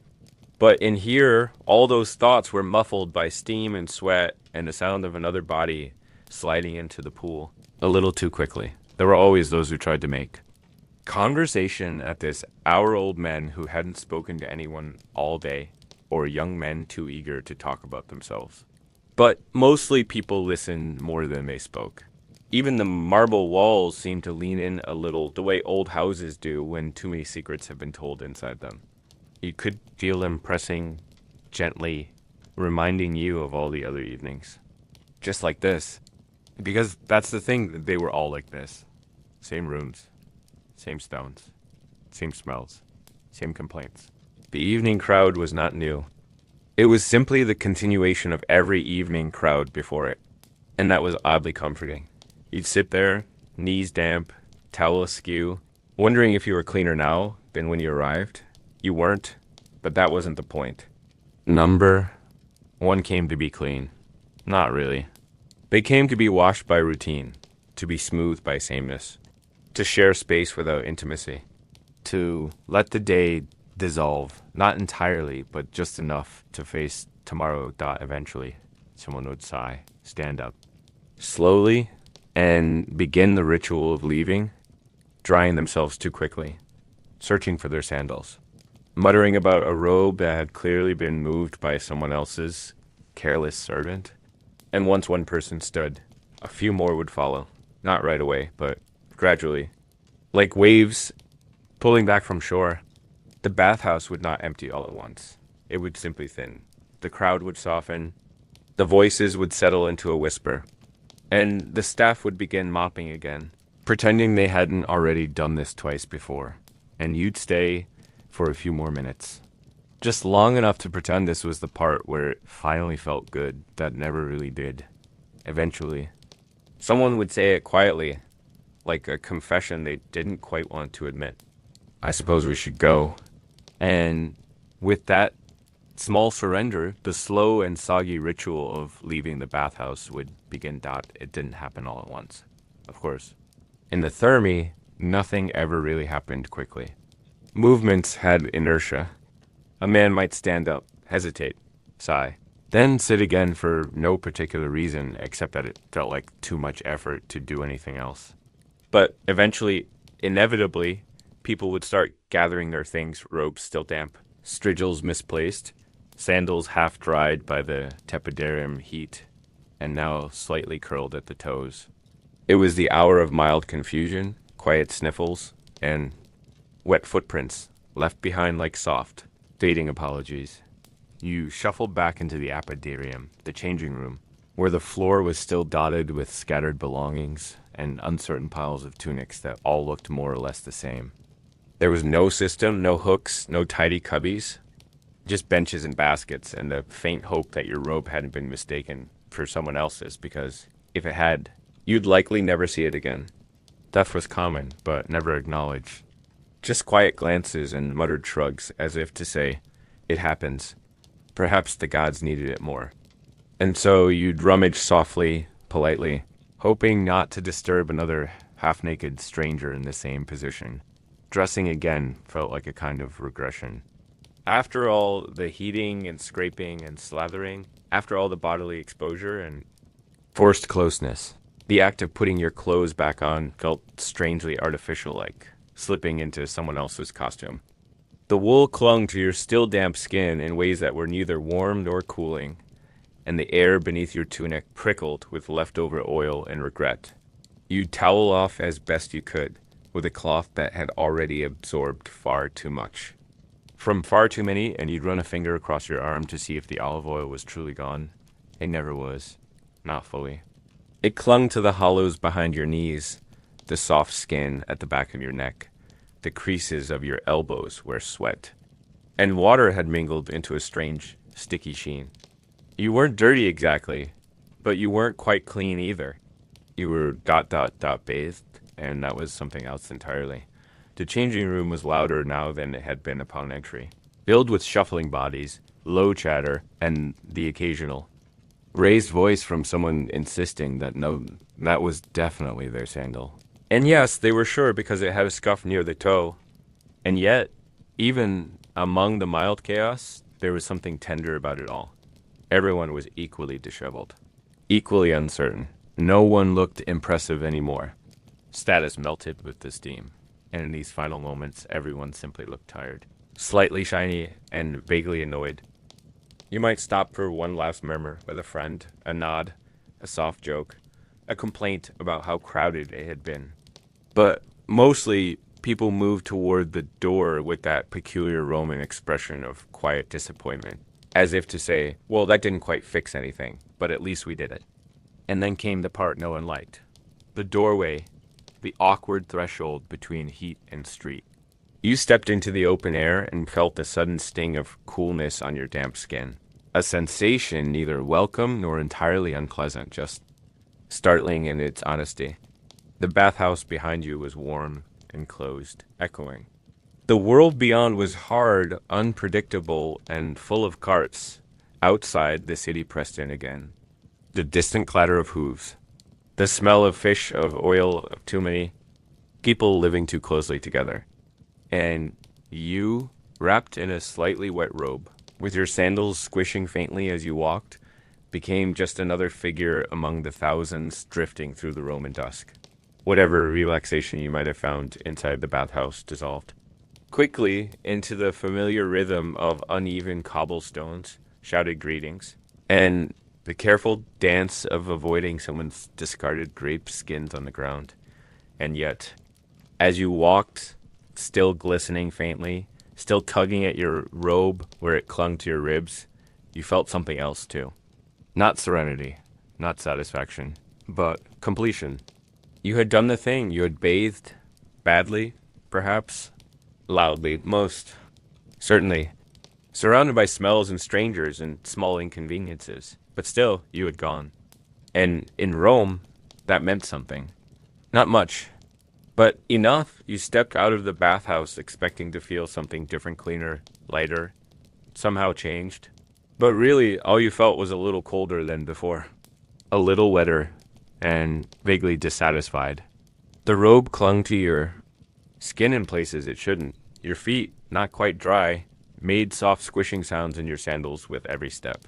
But in here, all those thoughts were muffled by steam and sweat and the sound of another body sliding into the pool a little too quickly. There were always those who tried to make conversation at this hour-old men who hadn't spoken to anyone all day, or young men too eager to talk about themselves. But mostly people listened more than they spoke. Even the marble walls seemed to lean in a little, the way old houses do when too many secrets have been told inside them. You could feel them pressing gently, reminding you of all the other evenings. Just like this. Because that's the thing, they were all like this. Same rooms, same stones, same smells, same complaints. The evening crowd was not new. It was simply the continuation of every evening crowd before it. And that was oddly comforting. You'd sit there, knees damp, towel askew, wondering if you were cleaner now than when you arrived. You weren't, but that wasn't the point. Number one came to be clean. Not really. They came to be washed by routine, to be smoothed by sameness, to share space without intimacy, to let the day dissolve, not entirely, but just enough to face tomorrow. Eventually, someone would sigh, stand up, slowly, and begin the ritual of leaving, drying themselves too quickly, searching for their sandals, muttering about a robe that had clearly been moved by someone else's careless servant. And once one person stood, a few more would follow, not right away, but gradually. Like waves pulling back from shore, the bathhouse would not empty all at once. It would simply thin. The crowd would soften, the voices would settle into a whisper, and the staff would begin mopping again, pretending they hadn't already done this twice before. And you'd stay for a few more minutes. Just long enough to pretend this was the part where it finally felt good that never really did. Eventually, someone would say it quietly, like a confession they didn't quite want to admit. I suppose we should go. And with that small surrender, the slow and soggy ritual of leaving the bathhouse would begin. It didn't happen all at once, of course. In the thermi, nothing ever really happened quickly. Movements had inertia. A man might stand up, hesitate, sigh, then sit again for no particular reason except that it felt like too much effort to do anything else. But eventually, inevitably, people would start gathering their things, robes still damp, strigils misplaced, sandals half dried by the tepidarium heat, and now slightly curled at the toes. It was the hour of mild confusion, quiet sniffles, and wet footprints, left behind like soft, fading apologies. You shuffled back into the apodarium, the changing room, where the floor was still dotted with scattered belongings and uncertain piles of tunics that all looked more or less the same. There was no system, no hooks, no tidy cubbies, just benches and baskets, and the faint hope that your robe hadn't been mistaken for someone else's, because if it had, you'd likely never see it again. Theft was common, but never acknowledged. Just quiet glances and muttered shrugs, as if to say, it happens. Perhaps the gods needed it more. And so you'd rummage softly, politely, hoping not to disturb another half-naked stranger in the same position. Dressing again felt like a kind of regression. After all the heating and scraping and slathering, after all the bodily exposure and forced closeness, the act of putting your clothes back on felt strangely artificial, like slipping into someone else's costume. The wool clung to your still damp skin in ways that were neither warm nor cooling, and the air beneath your tunic prickled with leftover oil and regret. You'd towel off as best you could, with a cloth that had already absorbed far too much. From far too many, and you'd run a finger across your arm to see if the olive oil was truly gone. It never was. Not fully. It clung to the hollows behind your knees, the soft skin at the back of your neck, the creases of your elbows where sweat. And water had mingled into a strange, sticky sheen. You weren't dirty exactly, but you weren't quite clean either. You were bathed, and that was something else entirely. The changing room was louder now than it had been upon entry, filled with shuffling bodies, low chatter, and the occasional raised voice from someone insisting that no, that was definitely their sandal. And yes, they were sure because it had a scuff near the toe. And yet, even among the mild chaos, there was something tender about it all. Everyone was equally disheveled, equally uncertain. No one looked impressive anymore. Status melted with the steam, and in these final moments, everyone simply looked tired, slightly shiny, and vaguely annoyed. You might stop for one last murmur with a friend, a nod, a soft joke, a complaint about how crowded it had been. But mostly, people moved toward the door with that peculiar Roman expression of quiet disappointment, as if to say, well, that didn't quite fix anything, but at least we did it. And then came the part no one liked. The doorway, the awkward threshold between heat and street. You stepped into the open air and felt a sudden sting of coolness on your damp skin. A sensation neither welcome nor entirely unpleasant, just startling in its honesty. The bathhouse behind you was warm and closed, echoing. The world beyond was hard, unpredictable, and full of carts. Outside, the city pressed in again. The distant clatter of hooves. The smell of fish, of oil, of too many people living too closely together. And you, wrapped in a slightly wet robe, with your sandals squishing faintly as you walked, became just another figure among the thousands drifting through the Roman dusk. Whatever relaxation you might have found inside the bathhouse dissolved. Quickly, into the familiar rhythm of uneven cobblestones, shouted greetings, and the careful dance of avoiding someone's discarded grape skins on the ground. And yet, as you walked, still glistening faintly, still tugging at your robe where it clung to your ribs, you felt something else too. Not serenity, not satisfaction, but completion. You had done the thing. You had bathed, badly, perhaps, loudly, most, certainly, surrounded by smells and strangers and small inconveniences. But still, you had gone. And in Rome, that meant something. Not much, but enough. You stepped out of the bathhouse expecting to feel something different, cleaner, lighter, somehow changed. But really, all you felt was a little colder than before. A little wetter, and vaguely dissatisfied. The robe clung to your skin in places it shouldn't. Your feet, not quite dry, made soft squishing sounds in your sandals with every step.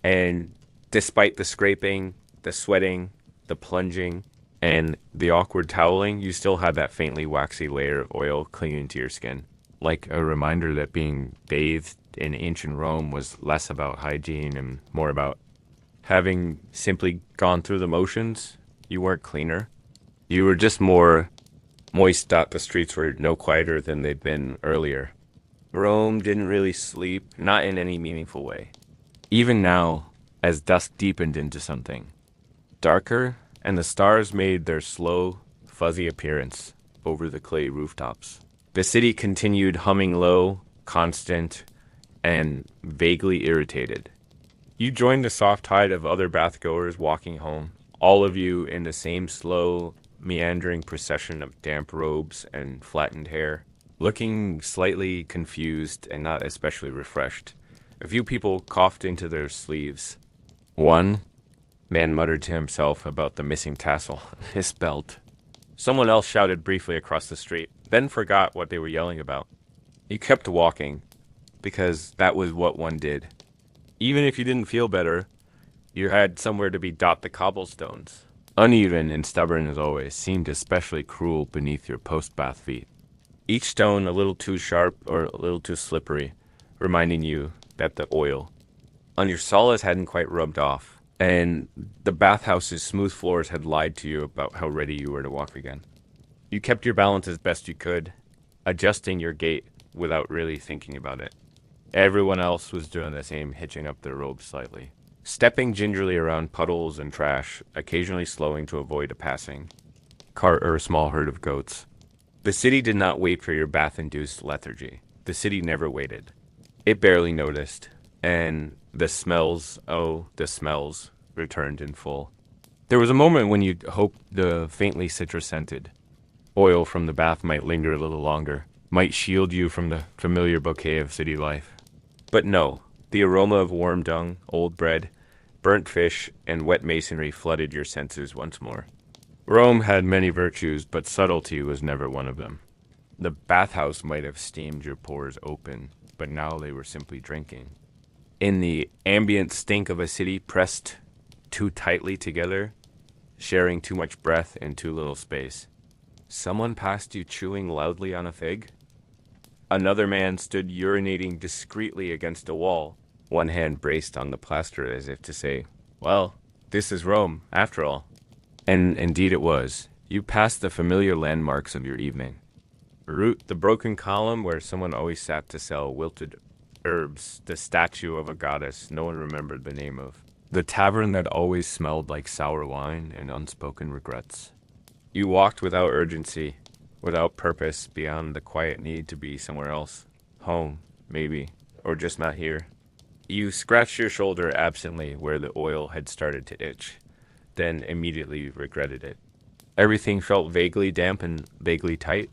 And despite the scraping, the sweating, the plunging, and the awkward toweling, you still had that faintly waxy layer of oil clinging to your skin. Like a reminder that being bathed in ancient Rome was less about hygiene and more about having simply gone through the motions. You weren't cleaner. You were just more moist. The streets were no quieter than they'd been earlier. Rome didn't really sleep, not in any meaningful way. Even now, as dusk deepened into something darker, and the stars made their slow, fuzzy appearance over the clay rooftops, the city continued humming low, constant, and vaguely irritated. You joined the soft tide of other bathgoers walking home, all of you in the same slow, meandering procession of damp robes and flattened hair, looking slightly confused and not especially refreshed. A few people coughed into their sleeves. One man muttered to himself about the missing tassel, his belt. Someone else shouted briefly across the street, then forgot what they were yelling about. You kept walking, because that was what one did. Even if you didn't feel better, you had somewhere to be dot the cobblestones. Uneven and stubborn as always, seemed especially cruel beneath your post-bath feet. Each stone a little too sharp or a little too slippery, reminding you that the oil on your soles hadn't quite rubbed off, and the bathhouse's smooth floors had lied to you about how ready you were to walk again. You kept your balance as best you could, adjusting your gait without really thinking about it. Everyone else was doing the same, hitching up their robes slightly, stepping gingerly around puddles and trash, occasionally slowing to avoid a passing cart or a small herd of goats. The city did not wait for your bath-induced lethargy. The city never waited. It barely noticed, and the smells, oh, the smells, returned in full. There was a moment when you hoped the faintly citrus-scented oil from the bath might linger a little longer, might shield you from the familiar bouquet of city life. But no, the aroma of warm dung, old bread, burnt fish, and wet masonry flooded your senses once more. Rome had many virtues, but subtlety was never one of them. The bathhouse might have steamed your pores open, but now they were simply drinking. In the ambient stink of a city pressed too tightly together, sharing too much breath in too little space. Someone passed you chewing loudly on a fig? Another man stood urinating discreetly against a wall, one hand braced on the plaster as if to say, well, this is Rome, after all. And indeed it was. You passed the familiar landmarks of your evening. Root, the broken column where someone always sat to sell wilted herbs, the statue of a goddess no one remembered the name of, the tavern that always smelled like sour wine and unspoken regrets. You walked without urgency, without purpose, beyond the quiet need to be somewhere else. Home, maybe, or just not here. You scratched your shoulder absently where the oil had started to itch, then immediately regretted it. Everything felt vaguely damp and vaguely tight.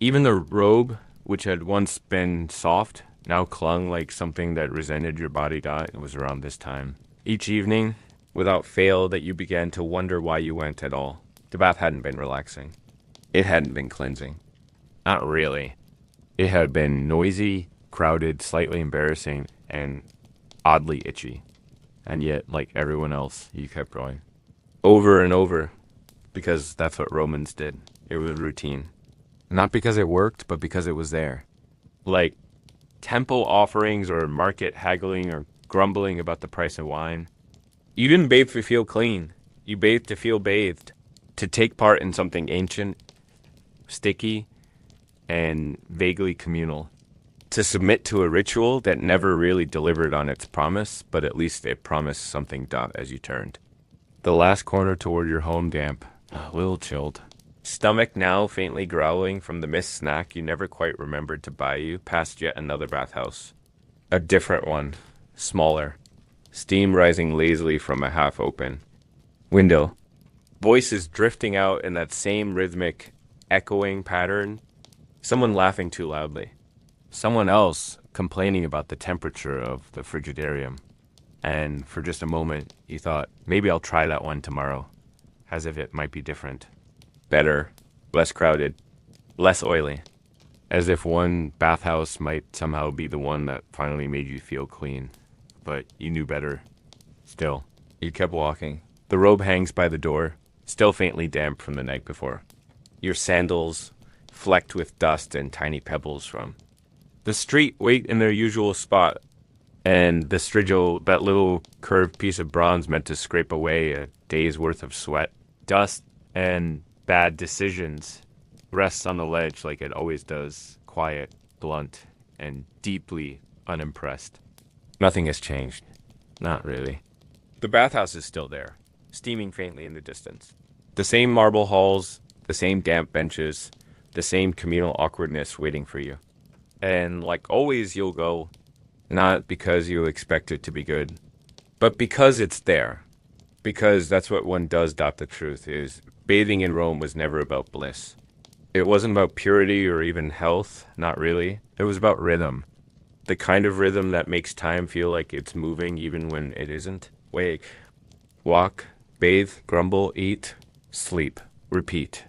Even the robe, which had once been soft, now clung like something that resented your body dot. It was around this time. Each evening, without fail, that you began to wonder why you went at all. The bath hadn't been relaxing. It hadn't been cleansing. Not really. It had been noisy, crowded, slightly embarrassing, and oddly itchy. And yet, like everyone else, you kept going. Over and over, because that's what Romans did. It was routine. Not because it worked, but because it was there. Like temple offerings or market haggling or grumbling about the price of wine. You didn't bathe to feel clean. You bathed to feel bathed. To take part in something ancient, sticky, and vaguely communal. To submit to a ritual that never really delivered on its promise, but at least it promised something dot as you turned. The last corner toward your home damp, a little chilled. Stomach now faintly growling from the missed snack you never quite remembered to buy you, past yet another bathhouse. A different one, smaller. Steam rising lazily from a half-open window. Voices drifting out in that same rhythmic, echoing pattern. Someone laughing too loudly. Someone else complaining about the temperature of the frigidarium. And for just a moment, you thought, maybe I'll try that one tomorrow. As if it might be different. Better, less crowded, less oily. As if one bathhouse might somehow be the one that finally made you feel clean. But you knew better. Still, you kept walking. The robe hangs by the door, still faintly damp from the night before. Your sandals flecked with dust and tiny pebbles from the street wait in their usual spot, and the strigil, that little curved piece of bronze meant to scrape away a day's worth of sweat, dust, and bad decisions, rests on the ledge like it always does, quiet, blunt, and deeply unimpressed. Nothing has changed. Not really. The bathhouse is still there, steaming faintly in the distance. The same marble halls, the same damp benches, the same communal awkwardness waiting for you. And like always, you'll go, not because you expect it to be good, but because it's there. Because that's what one does doubt the truth is. Bathing in Rome was never about bliss. It wasn't about purity or even health, not really. It was about rhythm. The kind of rhythm that makes time feel like it's moving even when it isn't. Wake, walk, bathe, grumble, eat, sleep, repeat.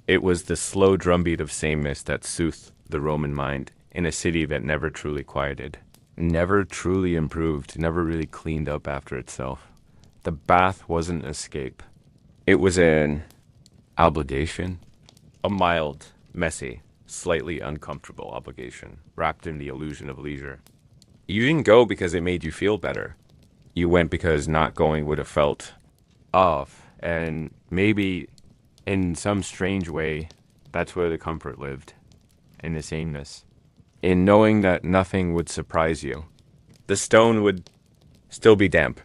It was the slow drumbeat of sameness that soothed the Roman mind in a city that never truly quieted, never truly improved, never really cleaned up after itself. The bath wasn't escape. It was an obligation, a mild, messy, slightly uncomfortable obligation, wrapped in the illusion of leisure. You didn't go because it made you feel better. You went because not going would have felt off, and maybe in some strange way, that's where the comfort lived, in the sameness, in knowing that nothing would surprise you. The stone would still be damp.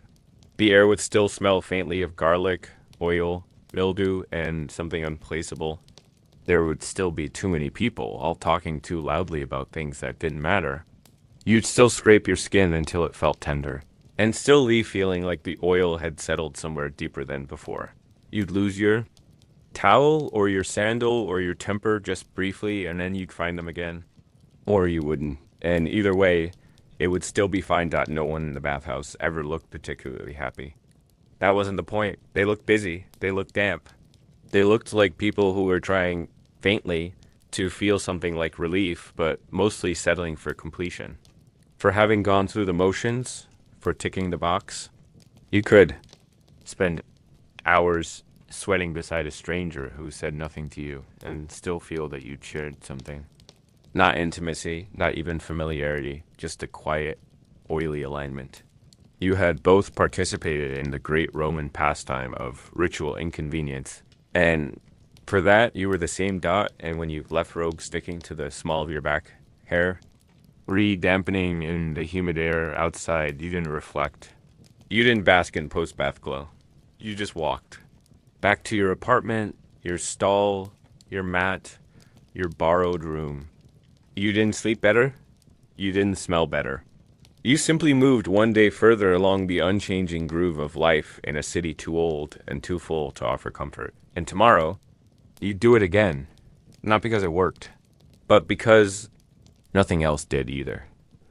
The air would still smell faintly of garlic, oil, mildew, and something unplaceable. There would still be too many people, all talking too loudly about things that didn't matter. You'd still scrape your skin until it felt tender, and still leave feeling like the oil had settled somewhere deeper than before. You'd lose your towel or your sandal or your temper just briefly, and then you'd find them again. Or you wouldn't. And either way, it would still be fine. No one in the bathhouse ever looked particularly happy. That wasn't the point. They looked busy. They looked damp. They looked like people who were trying faintly to feel something like relief, but mostly settling for completion. For having gone through the motions, for ticking the box. You could spend hours sweating beside a stranger who said nothing to you and still feel that you shared something. Not intimacy, not even familiarity, just a quiet, oily alignment. You had both participated in the great Roman pastime of ritual inconvenience, and for that you were the same dot, and when you left robe sticking to the small of your back hair, re-dampening in the humid air outside, you didn't reflect. You didn't bask in post-bath glow. You just walked. Back to your apartment, your stall, your mat, your borrowed room. You didn't sleep better. You didn't smell better. You simply moved one day further along the unchanging groove of life in a city too old and too full to offer comfort. And tomorrow, you'd do it again. Not because it worked, but because nothing else did either.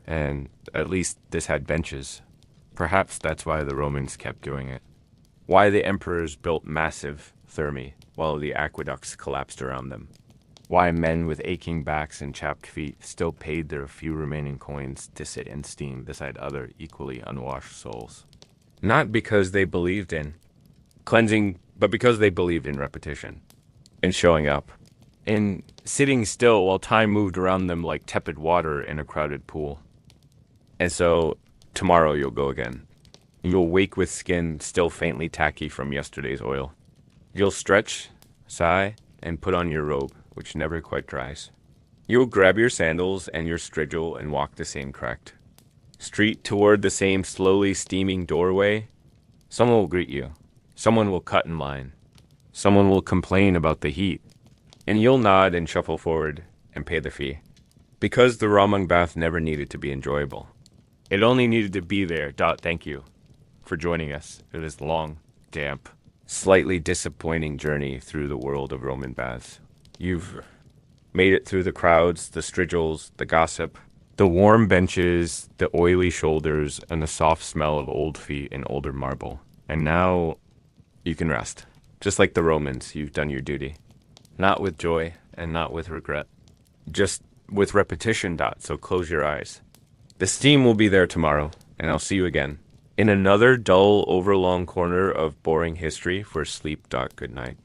And at least this had benches. Perhaps that's why the Romans kept doing it. Why the emperors built massive thermae while the aqueducts collapsed around them. Why men with aching backs and chapped feet still paid their few remaining coins to sit and steam beside other equally unwashed souls. Not because they believed in cleansing, but because they believed in repetition, in showing up, in sitting still while time moved around them like tepid water in a crowded pool. And so, tomorrow you'll go again. You'll wake with skin still faintly tacky from yesterday's oil. You'll stretch, sigh, and put on your robe, which never quite dries. You'll grab your sandals and your strigil and walk the same cracked street toward the same slowly steaming doorway. Someone will greet you. Someone will cut in line. Someone will complain about the heat. And you'll nod and shuffle forward and pay the fee. Because the Ramang bath never needed to be enjoyable. It only needed to be there. Thank you for joining us for this long, damp, slightly disappointing journey through the world of Roman baths. You've made it through the crowds, the strigils, the gossip, the warm benches, the oily shoulders, and the soft smell of old feet and older marble. And now you can rest. Just like the Romans, you've done your duty. Not with joy and not with regret. Just with repetition. So close your eyes. The steam will be there tomorrow, and I'll see you again. In another dull, overlong corner of boring history for sleep. Good night.